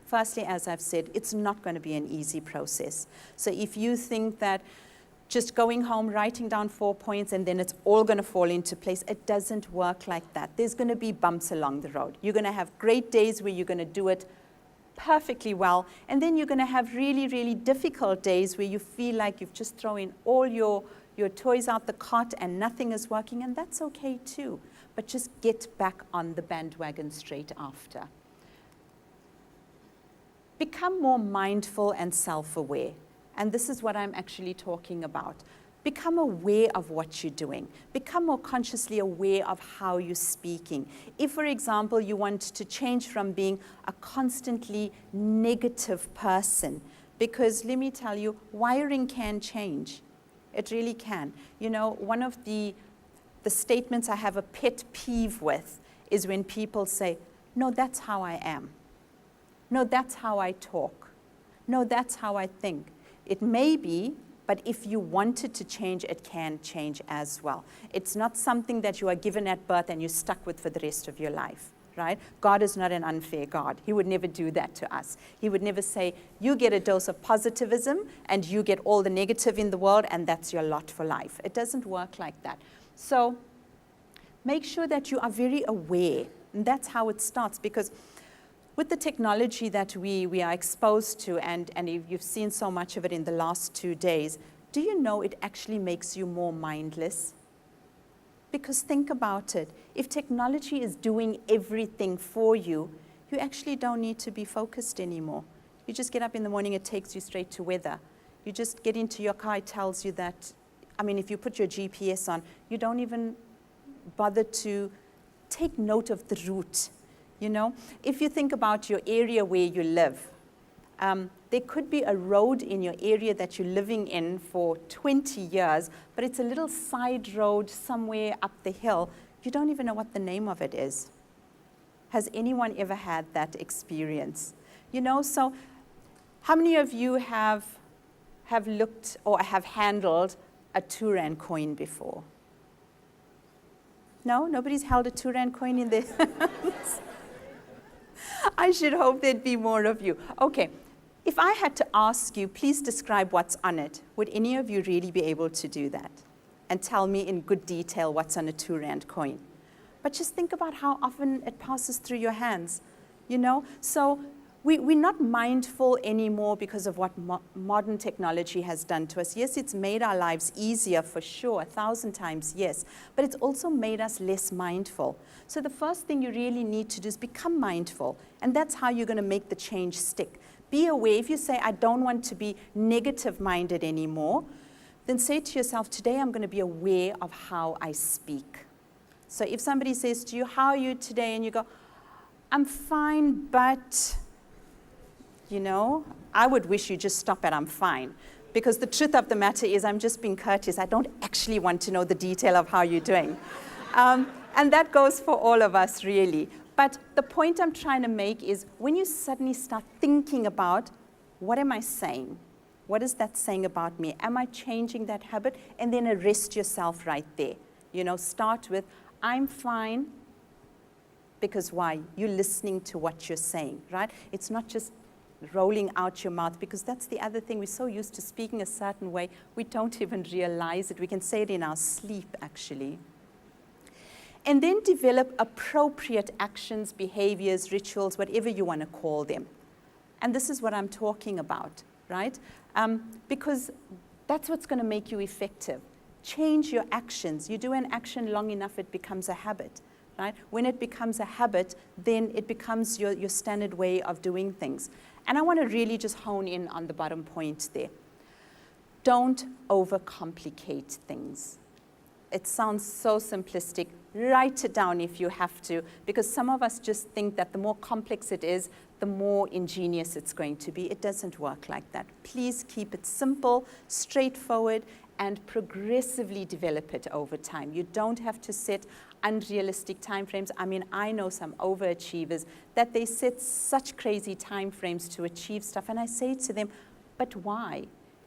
C: Firstly, as I've said, it's not going to be an easy process. So if you think that just going home, writing down 4 points, and then it's all going to fall into place, it doesn't work like that. There's going to be bumps along the road. You're going to have great days where you're going to do it perfectly well, and then you're going to have really, really difficult days where you feel like you've just thrown all your toys out the cart and nothing is working, and that's okay too. But just get back on the bandwagon straight after. Become more mindful and self-aware. And this is what I'm actually talking about. Become aware of what you're doing. Become more consciously aware of how you're speaking. If, for example, you want to change from being a constantly negative person, because let me tell you, wiring can change. It really can. You know, one of the statements I have a pet peeve with is when people say, no, that's how I am. No, that's how I talk. No, that's how I think. It may be, but if you wanted to change, it can change as well. It's not something that you are given at birth and you're stuck with for the rest of your life, right? God is not an unfair God. He would never do that to us. He would never say, you get a dose of positivism and you get all the negative in the world and that's your lot for life. It doesn't work like that. So make sure that you are very aware. And that's how it starts, because with the technology that we are exposed to, and you've seen so much of it in the last 2 days, do you know it actually makes you more mindless? Because think about it. If technology is doing everything for you, you actually don't need to be focused anymore. You just get up in the morning, it takes you straight to weather. You just get into your car, it tells you that, I mean, if you put your GPS on, you don't even bother to take note of the route. You know, if you think about your area where you live, there could be a road in your area that you're living in for 20 years, but it's a little side road somewhere up the hill. You don't even know what the name of it is. Has anyone ever had that experience? You know, so how many of you have looked or have handled a 2 Rand coin before? No? Nobody's held a 2 Rand coin in their hands? I should hope there'd be more of you. Okay, if I had to ask you, please describe what's on it, would any of you really be able to do that? And tell me in good detail what's on a 2 Rand coin? But just think about how often it passes through your hands, you know? So we're not mindful anymore because of what modern technology has done to us. Yes, it's made our lives easier for sure, 1,000 times yes, but it's also made us less mindful. So the first thing you really need to do is become mindful, and that's how you're going to make the change stick. Be aware. If you say, I don't want to be negative-minded anymore, then say to yourself, today I'm going to be aware of how I speak. So if somebody says to you, how are you today? And you go, I'm fine, but... You know, I would wish you just stop at I'm fine. Because the truth of the matter is I'm just being courteous. I don't actually want to know the detail of how you're doing. And that goes for all of us, really. But the point I'm trying to make is when you suddenly start thinking about, what am I saying? What is that saying about me? Am I changing that habit? And then arrest yourself right there. You know, start with, I'm fine. Because why? You're listening to what you're saying, right? It's not just rolling out your mouth, because that's the other thing. We're so used to speaking a certain way, we don't even realize it. We can say it in our sleep, actually. And then develop appropriate actions, behaviors, rituals, whatever you want to call them. And this is what I'm talking about, right? Because that's what's going to make you effective. Change your actions. You do an action long enough, it becomes a habit. Right? When it becomes a habit, then it becomes your standard way of doing things. And I want to really just hone in on the bottom point there. Don't overcomplicate things. It sounds so simplistic. Write it down if you have to, because some of us just think that the more complex it is, the more ingenious it's going to be. It doesn't work like that. Please keep it simple, straightforward, and progressively develop it over time. You don't have to set unrealistic timeframes. I mean, I know some overachievers that they set such crazy timeframes to achieve stuff, and I say to them, but why?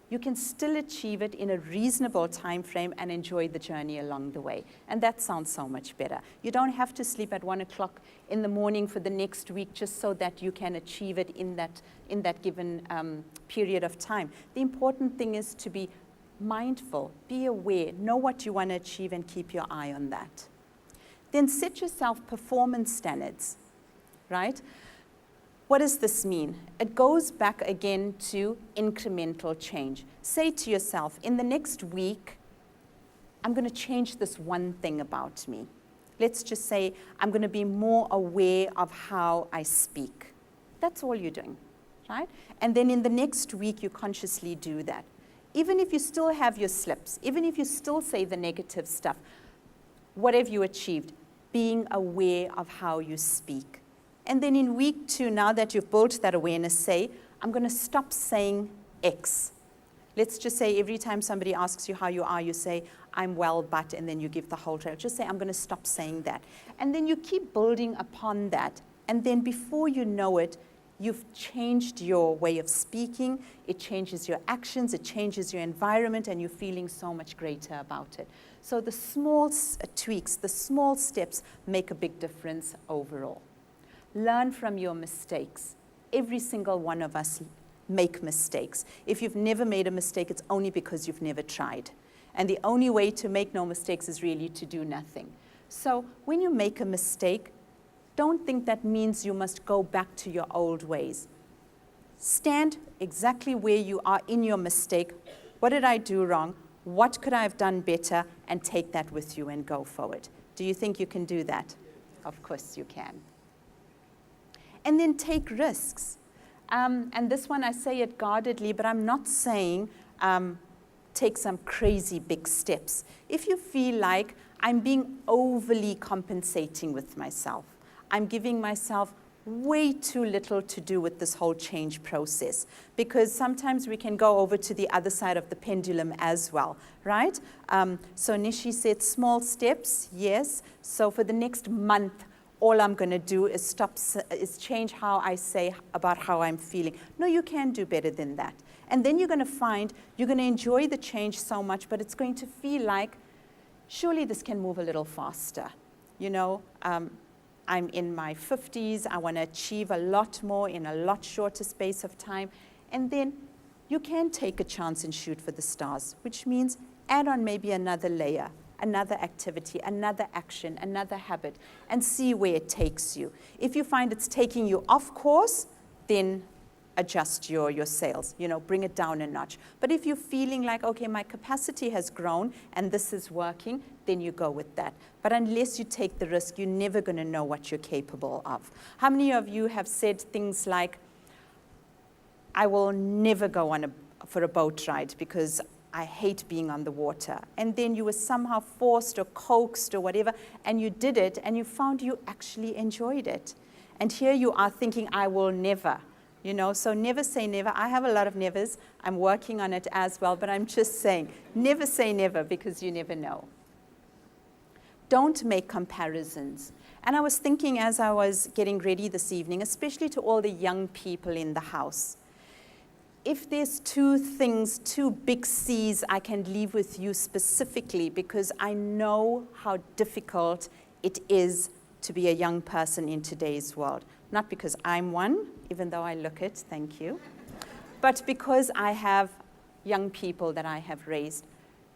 C: You can still achieve it in a reasonable time frame and enjoy the journey along the way. And that sounds so much better. You don't have to sleep at 1 o'clock in the morning for the next week just so that you can achieve it in that given period of time. The important thing is to be mindful, be aware, know what you want to achieve, and keep your eye on that. Then set yourself performance standards, right? What does this mean? It goes back again to incremental change. Say to yourself, in the next week, I'm going to change this one thing about me. Let's just say I'm going to be more aware of how I speak. That's all you're doing. right? And then in the next week, you consciously do that. Even if you still have your slips, even if you still say the negative stuff, what have you achieved? Being aware of how you speak. And then in week 2, now that you've built that awareness, say, I'm going to stop saying X. Let's just say every time somebody asks you how you are, you say, I'm well, but, and then you give the whole trail. Just say, I'm going to stop saying that. And then you keep building upon that. And then before you know it, you've changed your way of speaking, it changes your actions, it changes your environment, and you're feeling so much greater about it. So the small tweaks, the small steps make a big difference overall. Learn from your mistakes. Every single one of us make mistakes. If you've never made a mistake, it's only because you've never tried. And the only way to make no mistakes is really to do nothing. So when you make a mistake, don't think that means you must go back to your old ways. Stand exactly where you are in your mistake. What did I do wrong? What could I have done better? And take that with you and go forward. Do you think you can do that? Of course you can. And then take risks. And this one I say it guardedly, but I'm not saying take some crazy big steps. If you feel like I'm being overly compensating with myself, I'm giving myself way too little to do with this whole change process, because sometimes we can go over to the other side of the pendulum as well, right? So Nishi said small steps, yes. So for the next month, all I'm going to do is change how I say about how I'm feeling. No, you can do better than that. And then you're going to find you're going to enjoy the change so much, but it's going to feel like, surely this can move a little faster. You know, I'm in my 50s. I want to achieve a lot more in a lot shorter space of time. And then you can take a chance and shoot for the stars, which means add on maybe another layer, another activity, another action, another habit, and see where it takes you. If you find it's taking you off course, then adjust your sails, you know, bring it down a notch. But if you're feeling like, okay, my capacity has grown and this is working, then you go with that. But unless you take the risk, you're never going to know what you're capable of. How many of you have said things like, I will never go for a boat ride because I hate being on the water. And then you were somehow forced or coaxed or whatever, and you did it, and you found you actually enjoyed it. And here you are thinking, I will never. You know, so never say never. I have a lot of nevers. I'm working on it as well, but I'm just saying, never say never, because you never know. Don't make comparisons. And I was thinking as I was getting ready this evening, especially to all the young people in the house, if there's two things, two big C's I can leave with you specifically, because I know how difficult it is to be a young person in today's world. Not because I'm one, even though I look it, thank you, but because I have young people that I have raised.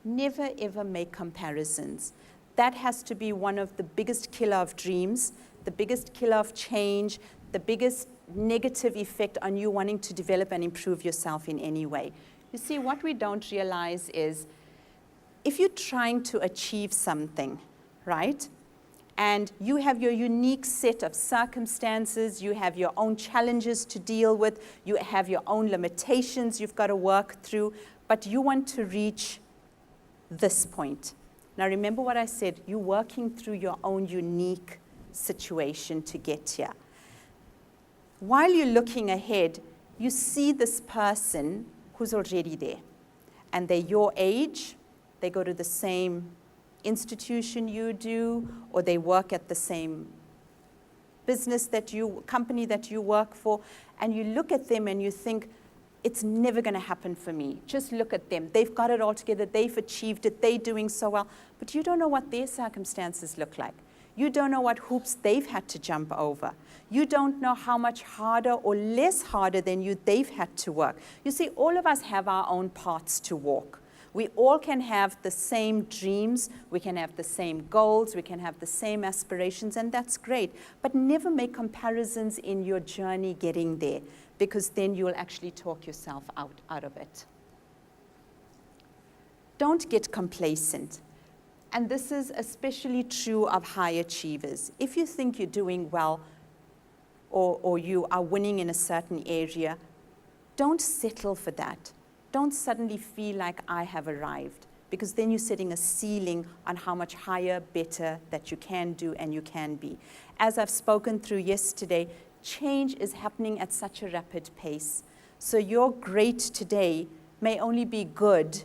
C: Never ever make comparisons. That has to be one of the biggest killer of dreams, the biggest killer of change, the biggest negative effect on you wanting to develop and improve yourself in any way. You see, what we don't realize is if you're trying to achieve something, right, and you have your unique set of circumstances, you have your own challenges to deal with, you have your own limitations you've got to work through, but you want to reach this point. Now remember what I said, you're working through your own unique situation to get here. While you're looking ahead, you see this person who's already there. And they're your age, they go to the same institution you do, or they work at the same company that you work for, and you look at them and you think, it's never going to happen for me. Just look at them. They've got it all together. They've achieved it. They're doing so well. But you don't know what their circumstances look like. You don't know what hoops they've had to jump over. You don't know how much harder or less harder than you they've had to work. You see, all of us have our own paths to walk. We all can have the same dreams, we can have the same goals, we can have the same aspirations, and that's great. But never make comparisons in your journey getting there, because then you'll actually talk yourself out of it. Don't get complacent. And this is especially true of high achievers. If you think you're doing well or you are winning in a certain area, don't settle for that. Don't suddenly feel like I have arrived, because then you're setting a ceiling on how much higher, better that you can do and you can be. As I've spoken through yesterday, change is happening at such a rapid pace. So your great today may only be good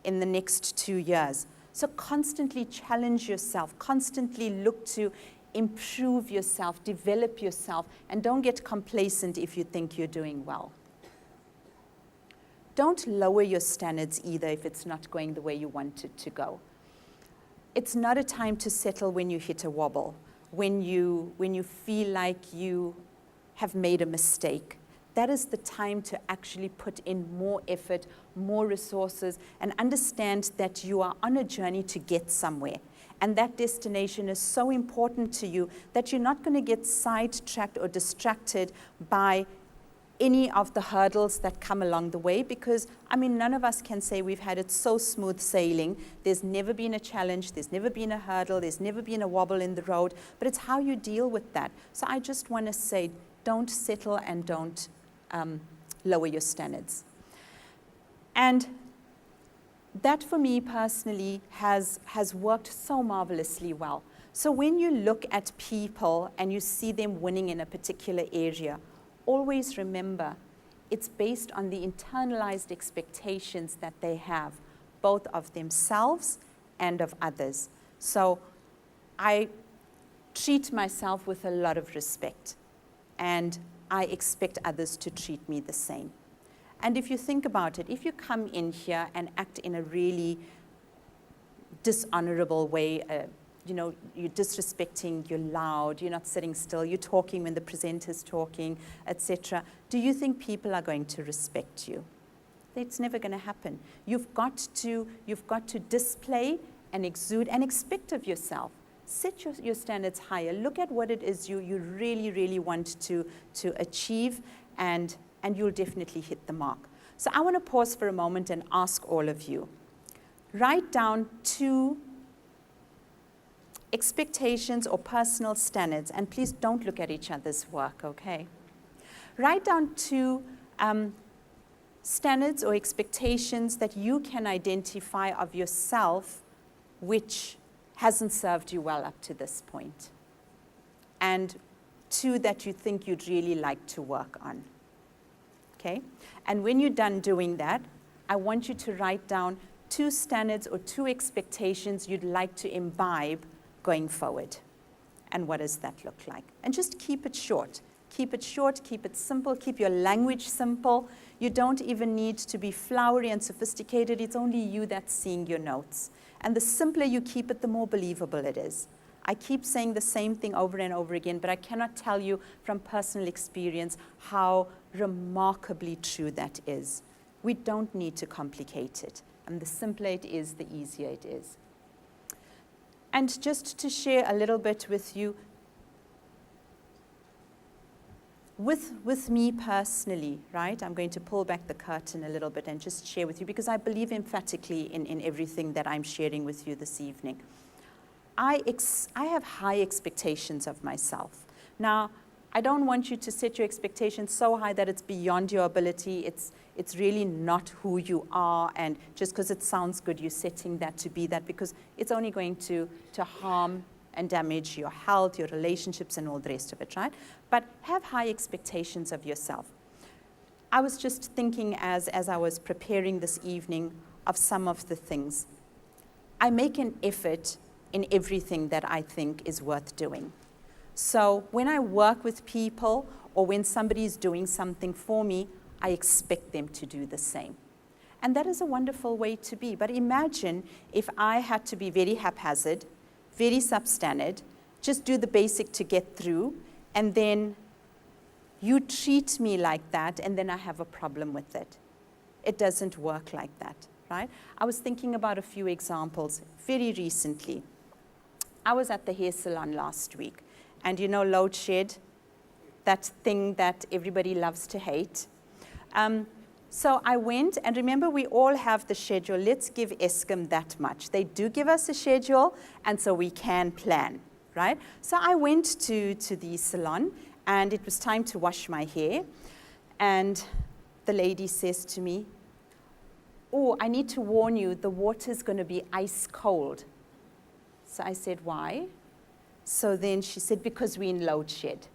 C: in the next 2 years. So constantly challenge yourself, constantly look to improve yourself, develop yourself, and don't get complacent if you think you're doing well. Don't lower your standards either if it's not going the way you want it to go. It's not a time to settle when you hit a wobble, when you feel like you have made a mistake. That is the time to actually put in more effort, more resources, and understand that you are on a journey to get somewhere. And that destination is so important to you that you're not going to get sidetracked or distracted by any of the hurdles that come along the way, because, I mean, none of us can say we've had it so smooth sailing. There's never been a challenge, there's never been a hurdle, there's never been a wobble in the road, but it's how you deal with that. So I just want to say, don't settle and don't lower your standards. And that for me personally has worked so marvelously well. So when you look at people and you see them winning in a particular area, always remember it's based on the internalized expectations that they have, both of themselves and of others. So I treat myself with a lot of respect, and I expect others to treat me the same. And if you think about it, if you come in here and act in a really dishonorable way, you're disrespecting, you're loud, you're not sitting still, you're talking when the presenter's talking, etc. Do you think people are going to respect you? It's never going to happen. You've got to display and exude and expect of yourself. Set your standards higher. Look at what it is you really, really want to achieve, and you'll definitely hit the mark. So I want to pause for a moment and ask all of you. Write down 2 expectations or personal standards, and please don't look at each other's work, okay? Write down 2 standards or expectations that you can identify of yourself which hasn't served you well up to this point, and 2 that you think you'd really like to work on, okay? And when you're done doing that, I want you to write down 2 standards or 2 expectations you'd like to imbibe going forward. And what does that look like? And just keep it short. Keep it short, keep it simple, keep your language simple. You don't even need to be flowery and sophisticated. It's only you that's seeing your notes. And the simpler you keep it, the more believable it is. I keep saying the same thing over and over again, but I cannot tell you from personal experience how remarkably true that is. We don't need to complicate it. And the simpler it is, the easier it is. And just to share a little bit with you, with me personally, right? I'm going to pull back the curtain a little bit and just share with you, because I believe emphatically in everything that I'm sharing with you this evening. I have high expectations of myself. Now, I don't want you to set your expectations so high that it's beyond your ability. It's really not who you are, and just because it sounds good, you're setting that to be that, because it's only going to harm and damage your health, your relationships, and all the rest of it, right? But have high expectations of yourself. I was just thinking as I was preparing this evening of some of the things. I make an effort in everything that I think is worth doing. So when I work with people, or when somebody is doing something for me, I expect them to do the same. And that is a wonderful way to be. But imagine if I had to be very haphazard, very substandard, just do the basic to get through, and then you treat me like that, and then I have a problem with it. It doesn't work like that, right? I was thinking about a few examples very recently. I was at the hair salon last week, and you know load shed, that thing that everybody loves to hate. So I went, and remember, we all have the schedule. Let's give Eskom that much. They do give us a schedule, and so we can plan, right? So I went to the salon, and it was time to wash my hair. And the lady says to me, "Oh, I need to warn you, the water's going to be ice cold." So I said, "Why?" So then she said, "Because we're in load shed."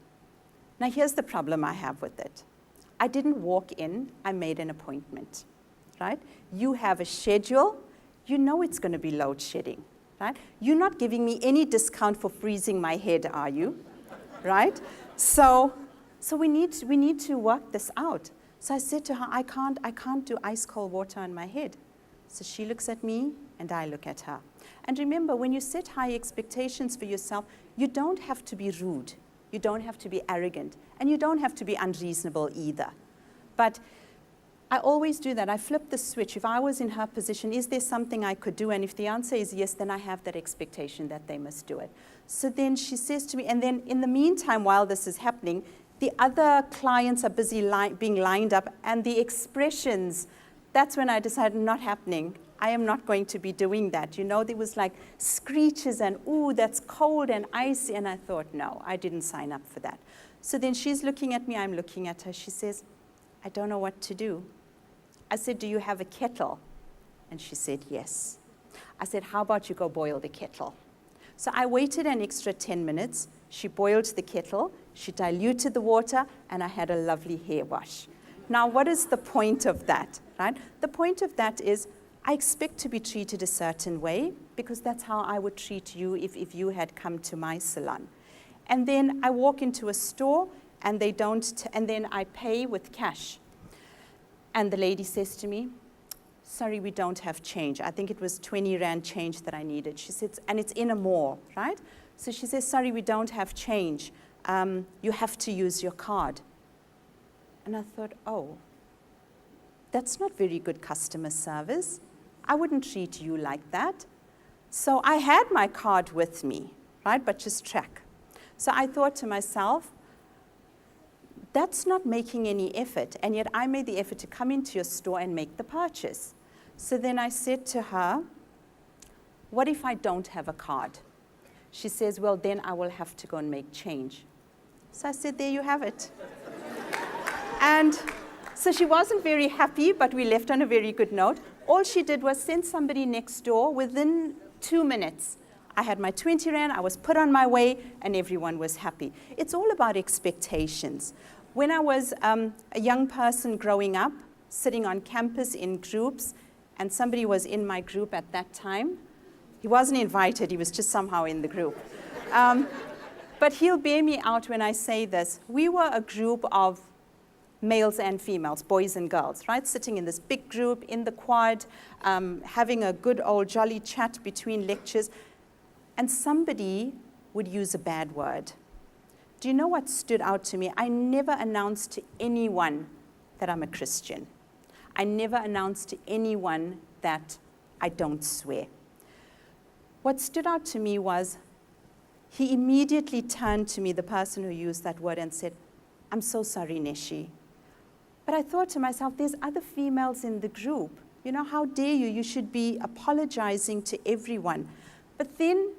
C: Now here's the problem I have with it. I didn't walk in, I made an appointment, right? You have a schedule, you know it's going to be load shedding, right? You're not giving me any discount for freezing my head, are you? Right? So we need to work this out. So I said to her, I can't do ice cold water on my head. So she looks at me and I look at her. And remember, when you set high expectations for yourself, you don't have to be rude, you don't have to be arrogant, and you don't have to be unreasonable either. But I always do that. I flip the switch. If I was in her position, is there something I could do? And if the answer is yes, then I have that expectation that they must do it. So then she says to me, and then in the meantime, while this is happening, the other clients are busy being lined up, and the expressions, that's when I decided not happening. I am not going to be doing that. You know, there was like screeches and, ooh, that's cold and icy. And I thought, no, I didn't sign up for that. So then she's looking at me, I'm looking at her. She says, I don't know what to do. I said, do you have a kettle? And she said, yes. I said, how about you go boil the kettle? So I waited an extra 10 minutes. She boiled the kettle, she diluted the water, and I had a lovely hair wash. Now, what is the point of that, right? The point of that is I expect to be treated a certain way because that's how I would treat you if you had come to my salon. And then I walk into a store and they don't, and then I pay with cash. And the lady says to me, sorry, we don't have change. I think it was 20 Rand change that I needed. She says, and it's in a mall, right? So she says, sorry, we don't have change. You have to use your card. And I thought, oh, that's not very good customer service. I wouldn't treat you like that. So I had my card with me, right, but just track. So I thought to myself, that's not making any effort, and yet I made the effort to come into your store and make the purchase. So then I said to her, what if I don't have a card? She says, well, then I will have to go and make change. So I said, there you have it. And so she wasn't very happy, but we left on a very good note. All she did was send somebody next door within 2 minutes. I had my 20 Rand, I was put on my way, and everyone was happy. It's all about expectations. When I was a young person growing up, sitting on campus in groups, and somebody was in my group at that time, he wasn't invited, he was just somehow in the group. But he'll bear me out when I say this. We were a group of males and females, boys and girls, right? Sitting in this big group in the quad, having a good old jolly chat between lectures, and somebody would use a bad word. Do you know what stood out to me? I never announced to anyone that I'm a Christian. I never announced to anyone that I don't swear. What stood out to me was he immediately turned to me, the person who used that word, and said, I'm so sorry, Nishi. But I thought to myself, there's other females in the group. You know, how dare you? You should be apologizing to everyone. But then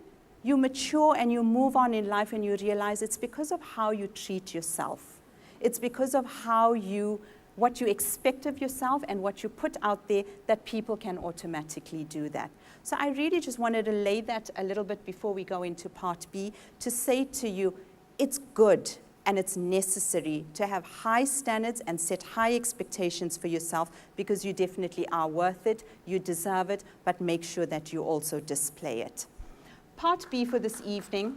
C: you mature and you move on in life and you realize it's because of how you treat yourself. It's because of what you expect of yourself and what you put out there that people can automatically do that. So I really just wanted to lay that a little bit before we go into part B to say to you, it's good and it's necessary to have high standards and set high expectations for yourself because you definitely are worth it, you deserve it, but make sure that you also display it. Part B for this evening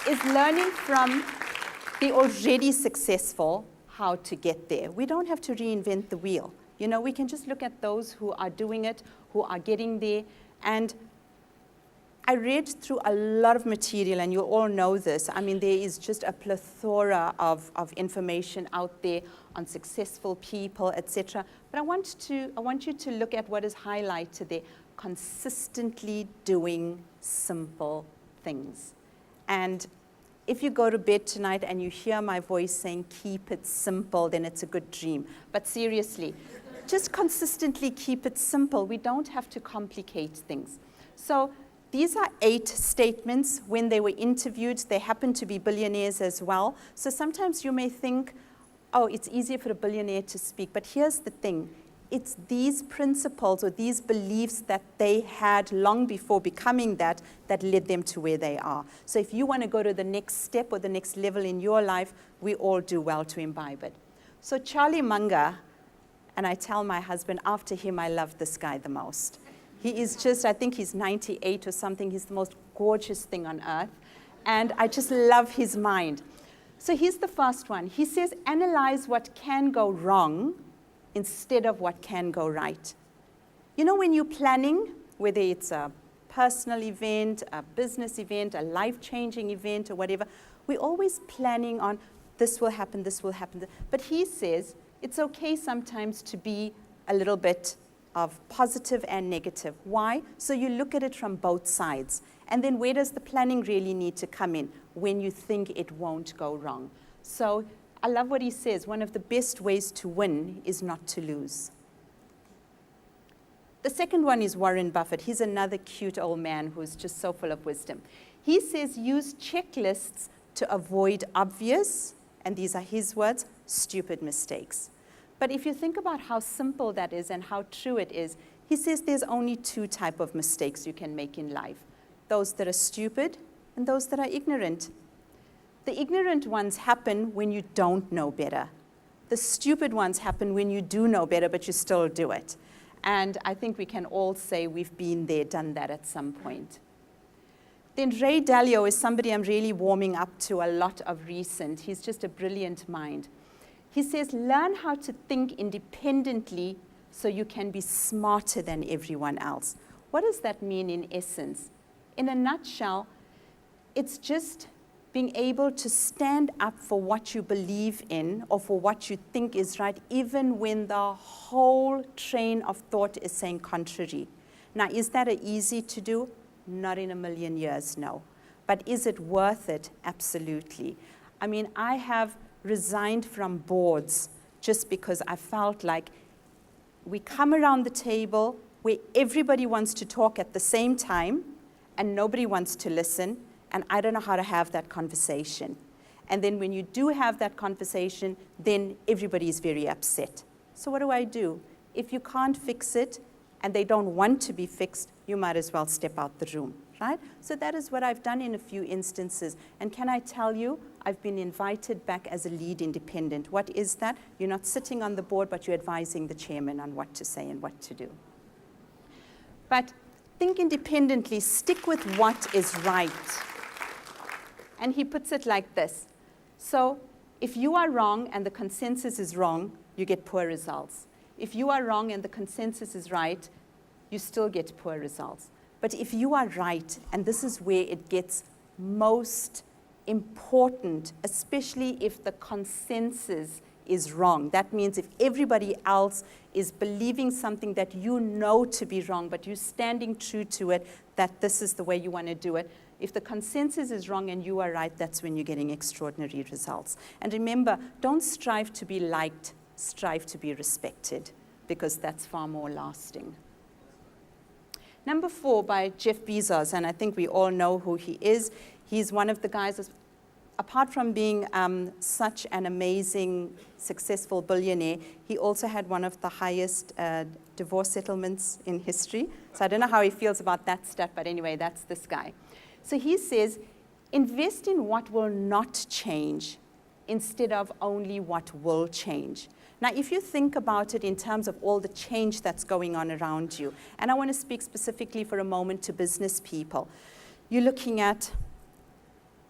C: is learning from the already successful how to get there. We don't have to reinvent the wheel. You know, we can just look at those who are doing it, who are getting there. And I read through a lot of material, and you all know this. I mean, there is just a plethora of information out there on successful people, etc. But I want you to look at what is highlighted there. Consistently doing simple things. And if you go to bed tonight and you hear my voice saying, keep it simple, then it's a good dream. But seriously, just consistently keep it simple. We don't have to complicate things. So these are 8 statements. When they were interviewed, they happen to be billionaires as well. So sometimes you may think, oh, it's easier for a billionaire to speak. But here's the thing. It's these principles or these beliefs that they had long before becoming that led them to where they are. So if you want to go to the next step or the next level in your life, we all do well to imbibe it. So Charlie Munger, and I tell my husband, after him, I love this guy the most. He is just, I think he's 98 or something. He's the most gorgeous thing on earth. And I just love his mind. So here's the first one. He says, analyze what can go wrong instead of what can go right. You know, when you're planning, whether it's a personal event, a business event, a life-changing event, or whatever, we're always planning on this will happen, this will happen. But he says it's okay sometimes to be a little bit of positive and negative. Why? So you look at it from both sides. And then where does the planning really need to come in? When you think it won't go wrong. So I love what he says. One of the best ways to win is not to lose. The second one is Warren Buffett. He's another cute old man who's just so full of wisdom. He says use checklists to avoid obvious, and these are his words, stupid mistakes. But if you think about how simple that is and how true it is, he says there's only two types of mistakes you can make in life. Those that are stupid and those that are ignorant. The ignorant ones happen when you don't know better. The stupid ones happen when you do know better, but you still do it. And I think we can all say we've been there, done that at some point. Then Ray Dalio is somebody I'm really warming up to a lot of recent. He's just a brilliant mind. He says, learn how to think independently so you can be smarter than everyone else. What does that mean in essence? In a nutshell, it's just being able to stand up for what you believe in or for what you think is right, even when the whole train of thought is saying contrary. Now, is that easy to do? Not in a million years, no. But is it worth it? Absolutely. I mean, I have resigned from boards just because I felt like we come around the table where everybody wants to talk at the same time and nobody wants to listen. And I don't know how to have that conversation. And then when you do have that conversation, then everybody is very upset. So what do? If you can't fix it and they don't want to be fixed, you might as well step out the room, right? So that is what I've done in a few instances. And can I tell you, I've been invited back as a lead independent. What is that? You're not sitting on the board, but you're advising the chairman on what to say and what to do. But think independently, stick with what is right. And he puts it like this. So if you are wrong and the consensus is wrong, you get poor results. If you are wrong and the consensus is right, you still get poor results. But if you are right, and this is where it gets most important, especially if the consensus is wrong. That means if everybody else is believing something that you know to be wrong, but you're standing true to it, that this is the way you want to do it. If the consensus is wrong and you are right, that's when you're getting extraordinary results. And remember, don't strive to be liked, strive to be respected, because that's far more lasting. Number 4 by Jeff Bezos, and I think we all know who he is. He's one of the guys, apart from being such an amazing, successful billionaire, he also had one of the highest divorce settlements in history. So I don't know how he feels about that stat, but anyway, that's this guy. So he says, invest in what will not change instead of only what will change. Now, if you think about it in terms of all the change that's going on around you, and I want to speak specifically for a moment to business people, you're looking at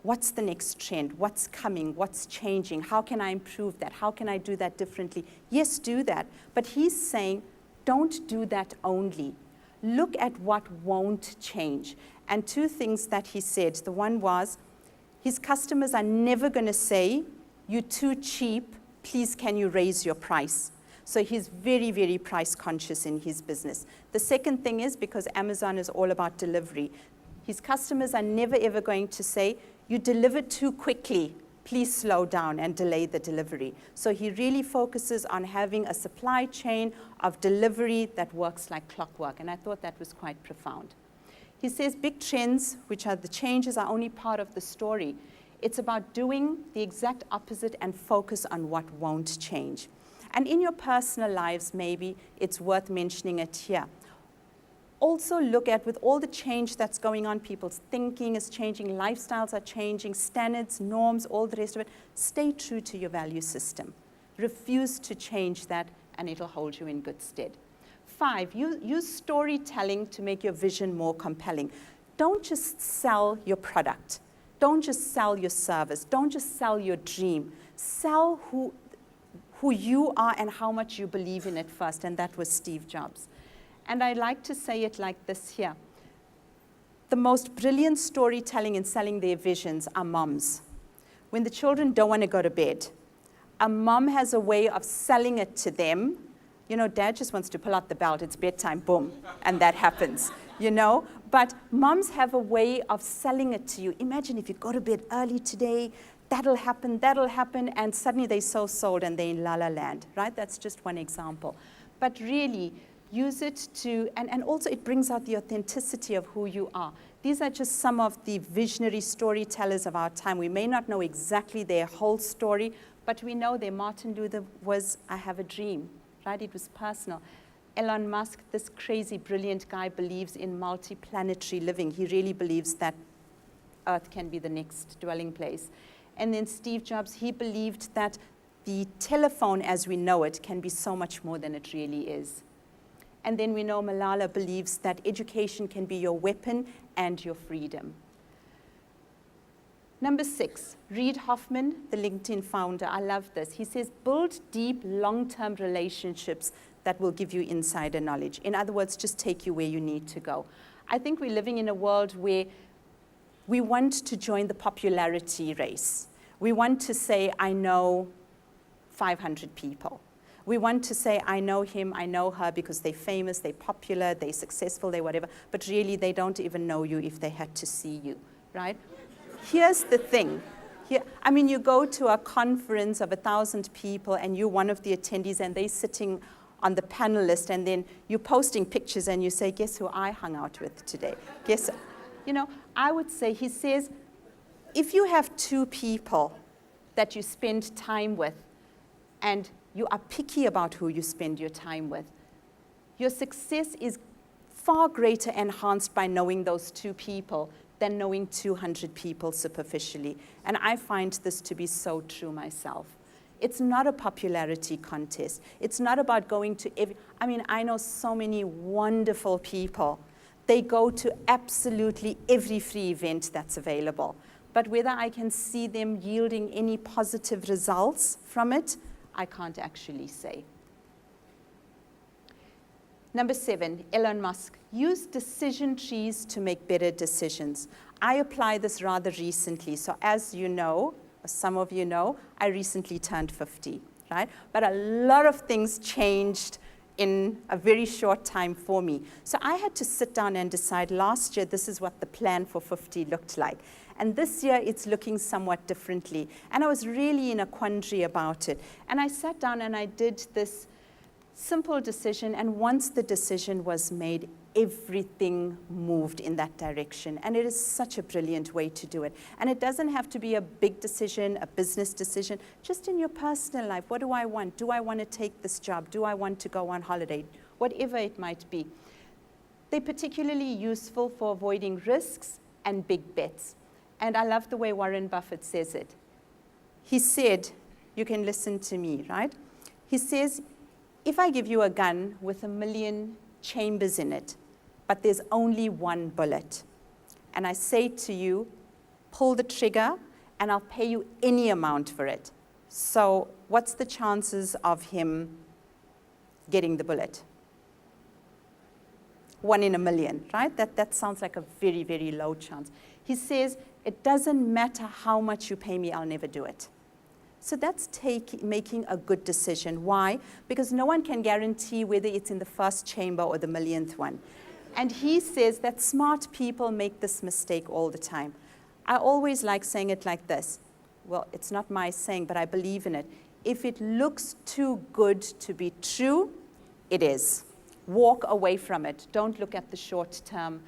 C: what's the next trend, what's coming, what's changing, how can I improve that, how can I do that differently? Yes, do that, but he's saying, don't do that only. Look at what won't change. And 2 things that he said. The one was, his customers are never going to say, you're too cheap, please can you raise your price? So he's very, very price conscious in his business. The second thing is, because Amazon is all about delivery, his customers are never ever going to say, you delivered too quickly, please slow down and delay the delivery. So he really focuses on having a supply chain of delivery that works like clockwork. And I thought that was quite profound. He says big trends, which are the changes, are only part of the story. It's about doing the exact opposite and focus on what won't change. And in your personal lives, maybe it's worth mentioning it here. Also look at, with all the change that's going on, people's thinking is changing, lifestyles are changing, standards, norms, all the rest of it. Stay true to your value system. Refuse to change that, and it'll hold you in good stead. 5, use storytelling to make your vision more compelling. Don't just sell your product. Don't just sell your service. Don't just sell your dream. Sell who you are and how much you believe in it first, and that was Steve Jobs. And I like to say it like this here. The most brilliant storytelling in selling their visions are moms. When the children don't want to go to bed, a mom has a way of selling it to them. You know, dad just wants to pull out the belt, it's bedtime, boom, and that happens, you know. But moms have a way of selling it to you. Imagine if you go to bed early today, that'll happen, and suddenly they're so sold and they're in la la land, right? That's just one example. But really, use it to, and also it brings out the authenticity of who you are. These are just some of the visionary storytellers of our time. We may not know exactly their whole story, but we know their Martin Luther was, I have a dream, right? It was personal. Elon Musk, this crazy, brilliant guy, believes in multi-planetary living. He really believes that Earth can be the next dwelling place. And then Steve Jobs, he believed that the telephone as we know it can be so much more than it really is. And then we know Malala believes that education can be your weapon and your freedom. Number 6, Reid Hoffman, the LinkedIn founder. I love this. He says, build deep, long-term relationships that will give you insider knowledge. In other words, just take you where you need to go. I think we're living in a world where we want to join the popularity race. We want to say, I know 500 people. We want to say, I know him, I know her, because they're famous, they're popular, they're successful, they're whatever, but really they don't even know you if they had to see you, right? Here's the thing. I mean, you go to a conference of 1,000 people and you're one of the attendees and they're sitting on the panel list, and then you're posting pictures and you say, guess who I hung out with today? Guess, you know, I would say, he says, if you have 2 people that you spend time with and you are picky about who you spend your time with, your success is far greater enhanced by knowing those 2 people than knowing 200 people superficially. And I find this to be so true myself. It's not a popularity contest. It's not about going to I mean, I know so many wonderful people. They go to absolutely every free event that's available. But whether I can see them yielding any positive results from it, I can't actually say. Number 7, Elon Musk. Use decision trees to make better decisions. I applied this rather recently. So as you know, some of you know, I recently turned 50, right? But a lot of things changed in a very short time for me. So I had to sit down and decide, last year, this is what the plan for 50 looked like. And this year, it's looking somewhat differently. And I was really in a quandary about it. And I sat down and I did this simple decision. And once the decision was made, everything moved in that direction. And it is such a brilliant way to do it. And it doesn't have to be a big decision, a business decision, just in your personal life. What do I want? Do I want to take this job? Do I want to go on holiday? Whatever it might be. They're particularly useful for avoiding risks and big bets. And I love the way Warren Buffett says it. He said, you can listen to me, right? He says, if I give you a gun with 1 million chambers in it, but there's only 1 bullet, and I say to you, pull the trigger, and I'll pay you any amount for it. So what's the chances of him getting the bullet? 1 in 1 million, right? That sounds like a very, very low chance. He says, it doesn't matter how much you pay me, I'll never do it. So that's making a good decision. Why? Because no one can guarantee whether it's in the first chamber or the 1,000,000th one. And he says that smart people make this mistake all the time. I always like saying it like this. Well, it's not my saying, but I believe in it. If it looks too good to be true, it is. walk away from it. Don't look at the short-term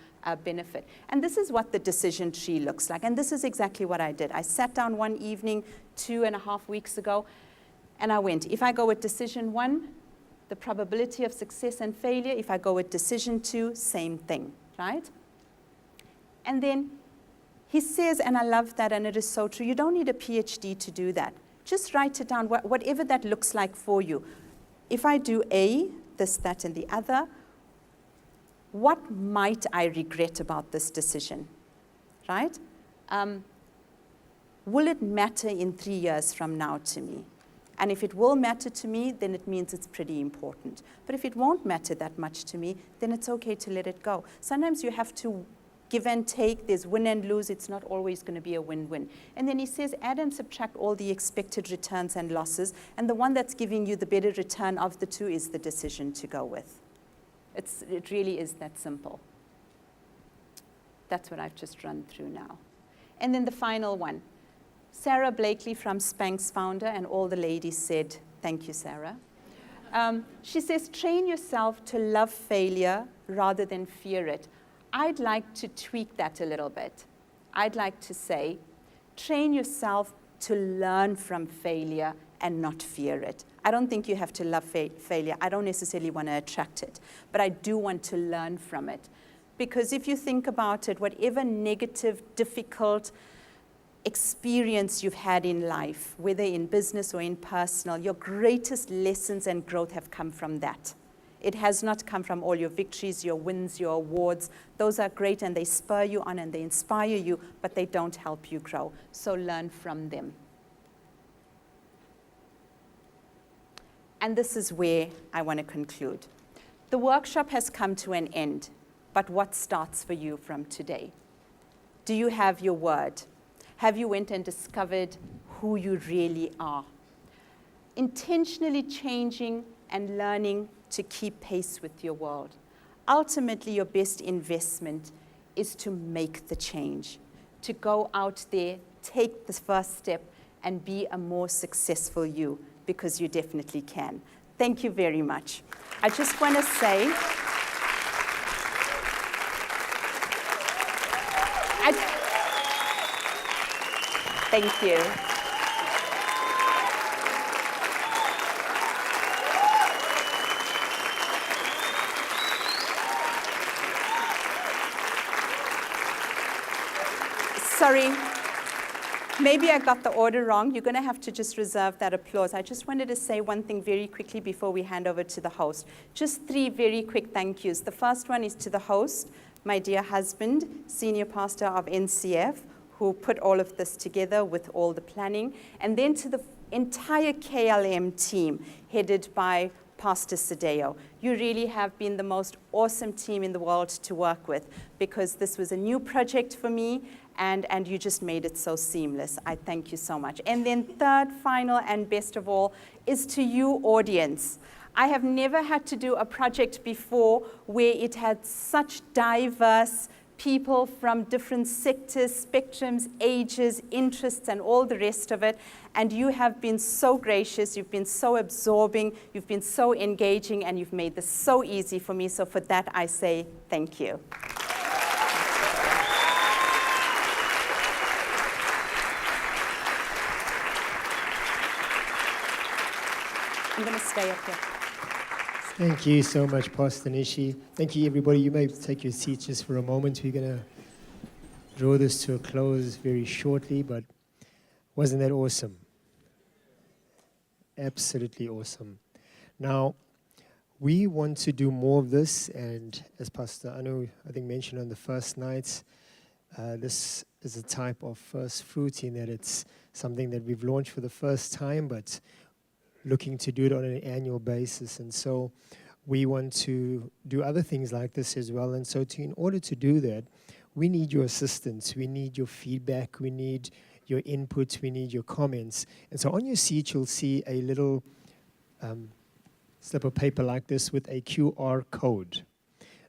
C: benefit. And this is what the decision tree looks like. And this is exactly what I did. I sat down one evening 2.5 weeks ago, and I went, if I go with decision 1, the probability of success and failure. If I go with decision 2, same thing, right? And then he says, and I love that, and it is so true, you don't need a PhD to do that. Just write it down, whatever that looks like for you. If I do A, this, that, and the other, what might I regret about this decision, right? Will it matter in 3 years from now to me? And if it will matter to me, then it means it's pretty important. But if it won't matter that much to me, then it's okay to let it go. Sometimes you have to give and take. There's win and lose. It's not always going to be a win-win. And then he says, add and subtract all the expected returns and losses. And the one that's giving you the better return of the two is the decision to go with. It really is that simple. That's what I've just run through now. And then the final one. Sarah Blakely from Spanx founder, and all the ladies said, thank you, Sarah. She says, train yourself to love failure rather than fear it. I'd like to tweak that a little bit. I'd like to say, train yourself to learn from failure and not fear it. I don't think you have to love failure. I don't necessarily want to attract it, but I do want to learn from it. Because if you think about it, whatever negative, difficult experience you've had in life, whether in business or in personal, your greatest lessons and growth have come from that. It has not come from all your victories, your wins, your awards. Those are great and they spur you on and they inspire you, but they don't help you grow. So learn from them. And this is where I want to conclude. The workshop has come to an end, but what starts for you from today? Do you have your word? Have you went and discovered who you really are? Intentionally changing and learning to keep pace with your world. Ultimately, your best investment is to make the change, to go out there, take the first step, and be a more successful you, because you definitely can. Thank you very much. I just want to say, thank you. Sorry, maybe I got the order wrong. You're going to have to just reserve that applause. I just wanted to say one thing very quickly before we hand over to the host. Just 3 very quick thank yous. The first one is to the host, my dear husband, senior pastor of NCF, who put all of this together with all the planning. And then to the entire KLM team, headed by Pastor Sadeo. You really have been the most awesome team in the world to work with, because this was a new project for me, and you just made it so seamless. I thank you so much. And then third, final, and best of all, is to you, audience. I have never had to do a project before where it had such diverse people from different sectors, spectrums, ages, interests, and all the rest of it. And you have been so gracious, you've been so absorbing, you've been so engaging, and you've made this so easy for me. So for that, I say thank you. I'm going to stay up here.
A: Thank you so much, Pastor Nishi. Thank you, everybody. You may take your seats just for a moment. We're going to draw this to a close very shortly, but wasn't that awesome? Absolutely awesome. Now, we want to do more of this, and as Pastor Anu, I think, mentioned on the first night, this is a type of first fruit in that it's something that we've launched for the first time, but looking to do it on an annual basis. And so we want to do other things like this as well. And so in order to do that, we need your assistance. We need your feedback. We need your input. We need your comments. And so on your seat, you'll see a little slip of paper like this with a QR code.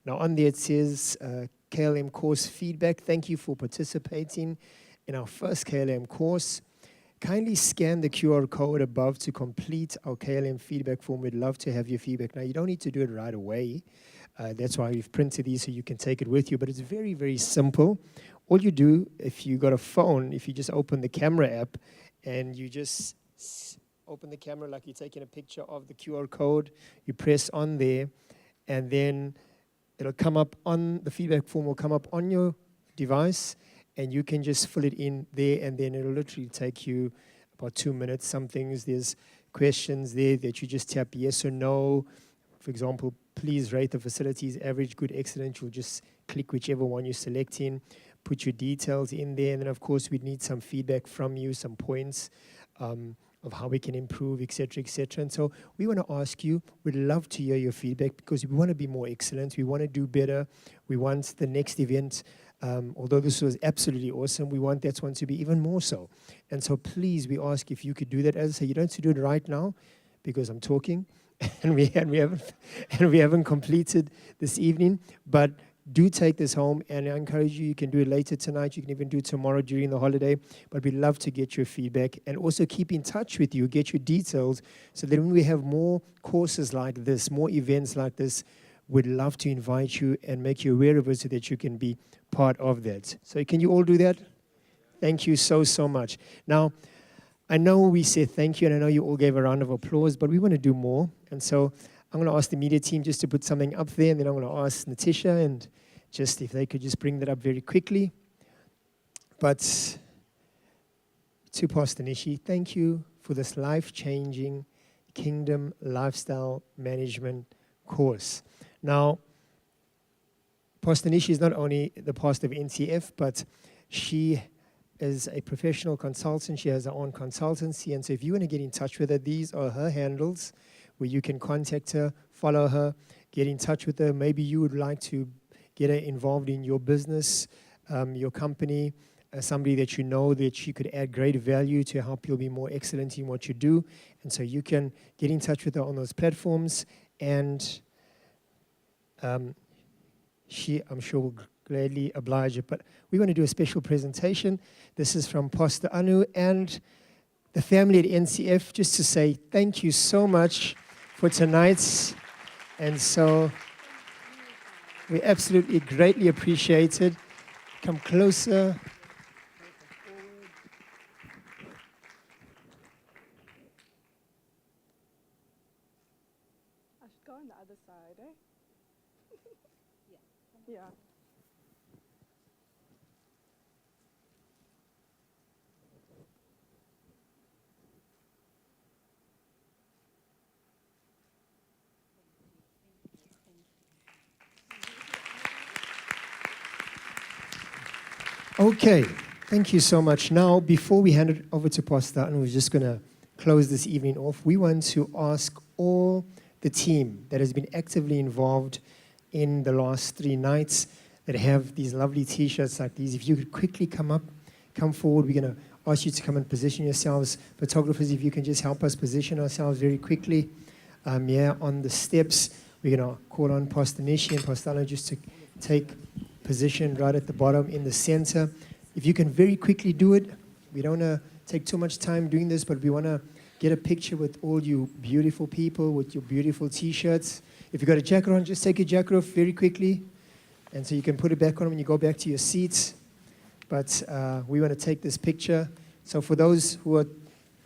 A: Now on there it says KLM course feedback. Thank you for participating in our first KLM course. kindly scan the QR code above to complete our KLM feedback form. We'd love to have your feedback. Now, you don't need to do it right away. That's why we've printed these so you can take it with you. But it's very, very simple. All you do, if you got a phone, if you just open the camera app and you just open the camera like you're taking a picture of the QR code, you press on there, and then it'll come up on, the feedback form will come up on your device, and you can just fill it in there, and then it'll literally take you about 2 minutes. Some things, there's questions there that you just tap yes or no. For example, please rate the facilities average, good, excellent. You'll just click whichever one you're selecting, put your details in there, and then of course we'd need some feedback from you, some points of how we can improve, et cetera, et cetera. And so we want to ask you, we'd love to hear your feedback because we want to be more excellent, we want to do better, we want the next event, although this was absolutely awesome, we want that one to be even more so. And so please, we ask if you could do that. As I say, you don't have to do it right now because I'm talking and we haven't completed this evening, but do take this home, and I encourage you, you can do it later tonight, you can even do it tomorrow during the holiday, but we'd love to get your feedback and also keep in touch with you, get your details, so that when we have more courses like this, more events like this, we'd love to invite you and make you aware of it so that you can be part of that. So can you all do that? Thank you so, so much. Now, I know we said thank you, and I know you all gave a round of applause, but we want to do more, and so I'm going to ask the media team just to put something up there, and then I'm going to ask Natisha and just if they could just bring that up very quickly. But to Pastor Nishi, thank you for this life-changing Kingdom Lifestyle Management course. Now, Pastor Nishi is not only the pastor of NCF, but she is a professional consultant. She has her own consultancy, and so if you want to get in touch with her, these are her handles where you can contact her, follow her, get in touch with her. Maybe you would like to get her involved in your business, your company, somebody that you know that she could add great value to help you be more excellent in what you do. And so you can get in touch with her on those platforms, and she, I'm sure, will gladly oblige you. But we want to do a special presentation. This is from Pastor Anu and the family at NCF, just to say thank you so much for tonight. And so we absolutely greatly appreciate it. Come closer.
D: I should go on the other side, eh? Yeah.
A: Okay, thank you so much. Now, before we hand it over to Pastor, and we're just going to close this evening off, we want to ask all the team that has been actively involved in the last 3 nights that have these lovely T-shirts like these, if you could quickly come forward. We're going to ask you to come and position yourselves. Photographers, if you can just help us position ourselves very quickly here on the steps. We're going to call on Pastor Nishi and Pastor Alan just to take position right at the bottom in the center. If you can very quickly do it, we don't want to take too much time doing this, but we want to get a picture with all you beautiful people with your beautiful T-shirts. If you've got a jacket on, just take your jacket off very quickly, and so you can put it back on when you go back to your seats. But we want to take this picture. So for those who are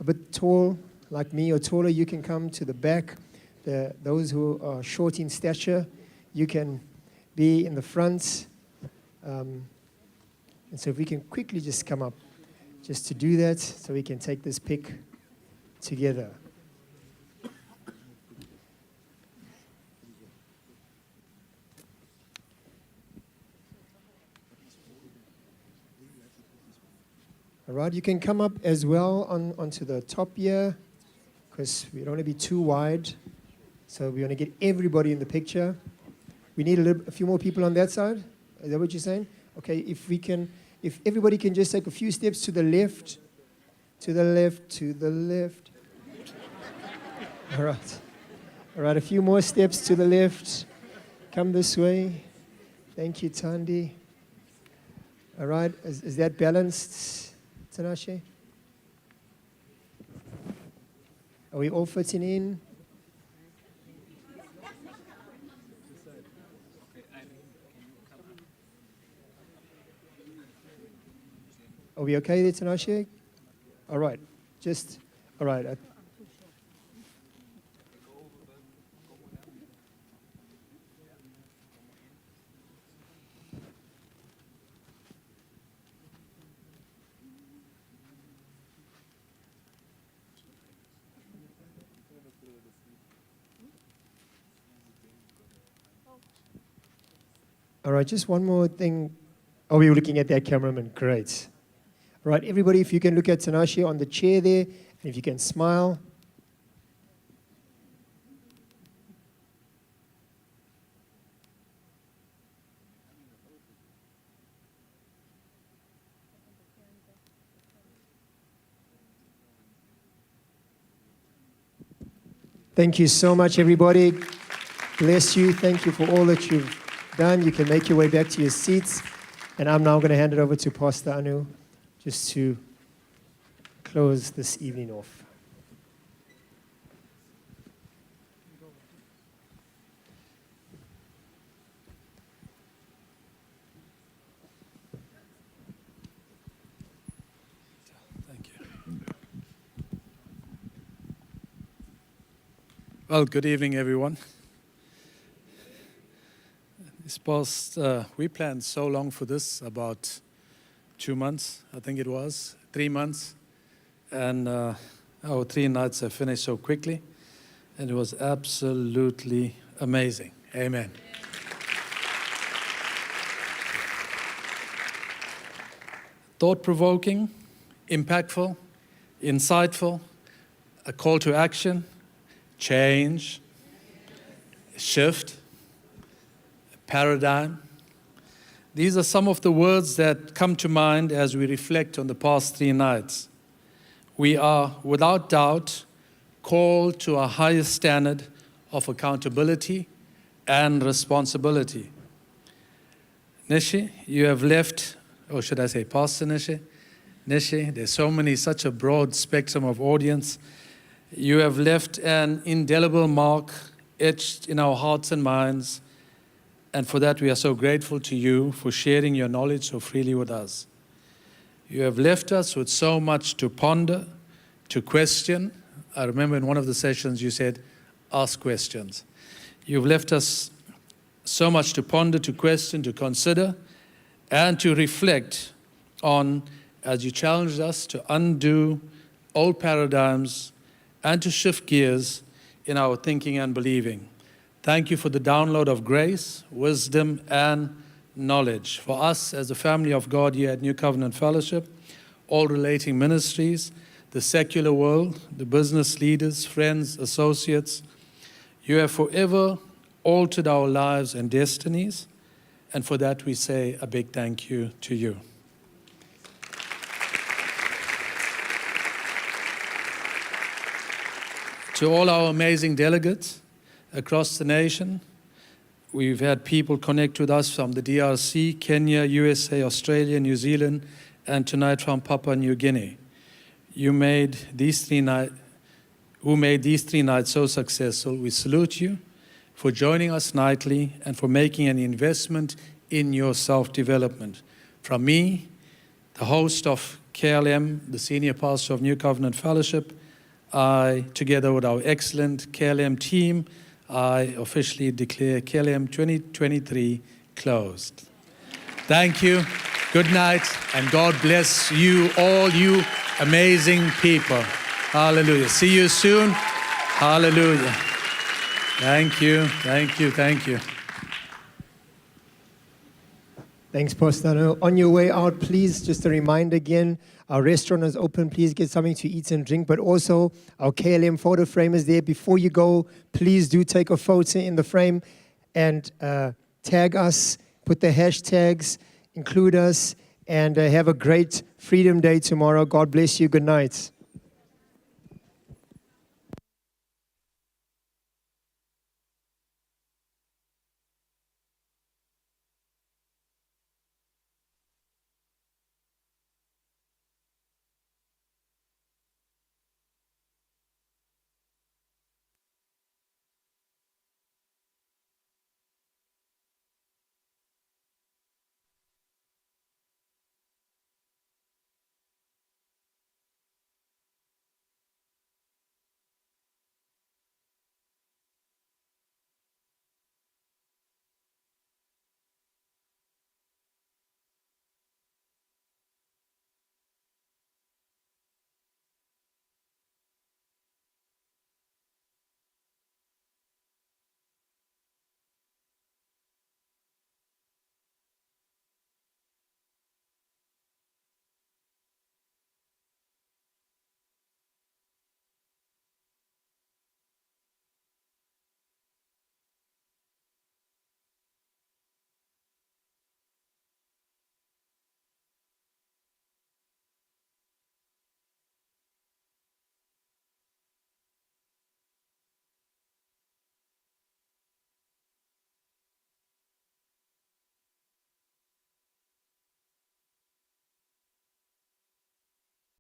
A: a bit tall, like me, or taller, you can come to the back. Those who are short in stature, you can be in the front. And so if we can quickly just come up just to do that, so we can take this pic together. All right, you can come up as well onto the top here, because we don't want to be too wide. So we want to get everybody in the picture. We need a few more people on that side. Is that what you're saying? Okay, if everybody can just take a few steps to the left, to the left, to the left. All right, a few more steps to the left. Come this way. Thank you, Tandi. All right, is that balanced, Tinashe? Are we all fitting in? Are we okay there, Tinashe? All right. All right. All right, just one more thing. Oh, we were looking at that cameraman. Great. All right, everybody, if you can look at Tinashe on the chair there, and if you can smile. Thank you so much, everybody. Bless you. Thank you for all that you've done. You can make your way back to your seats. And I'm now going to hand it over to Pastor Anu just to close this evening off.
E: Thank you. Well, good evening, everyone. This past, we planned so long for this, about 2 months, I think it was, 3 months. And our 3 nights have finished so quickly. And it was absolutely amazing. Amen. Thought-provoking, impactful, insightful, a call to action, change, shift, paradigm. These are some of the words that come to mind as we reflect on the past 3 nights. We are, without doubt, called to a higher standard of accountability and responsibility. Nishi, you have left, or should I say Pastor Nishi? Nishi, there's such a broad spectrum of audience. You have left an indelible mark etched in our hearts and minds. And for that, we are so grateful to you for sharing your knowledge so freely with us. You have left us with so much to ponder, to question. I remember in one of the sessions you said, ask questions. You've left us so much to ponder, to question, to consider, and to reflect on as you challenged us to undo old paradigms and to shift gears in our thinking and believing. Thank you for the download of grace, wisdom, and knowledge. For us as a family of God here at New Covenant Fellowship, all relating ministries, the secular world, the business leaders, friends, associates, you have forever altered our lives and destinies, and for that we say a big thank you to you. To all our amazing delegates across the nation, we've had people connect with us from the DRC, Kenya, USA, Australia, New Zealand, and tonight from Papua New Guinea. Who made these 3 nights so successful. We salute you for joining us nightly and for making an investment in your self-development. From me, the host of KLM, the senior pastor of New Covenant Fellowship, I, together with our excellent KLM team, I officially declare KLM 2023 closed. Thank you, good night, and God bless you, all you amazing people. Hallelujah. See you soon. Hallelujah. Thank you, thank you, thank you.
A: Thanks, Pastor. On your way out, please, just a reminder again, our restaurant is open. Please get something to eat and drink, but also our KLM photo frame is there. Before you go, please do take a photo in the frame and tag us, put the hashtags, include us, and have a great Freedom Day tomorrow. God bless you. Good night.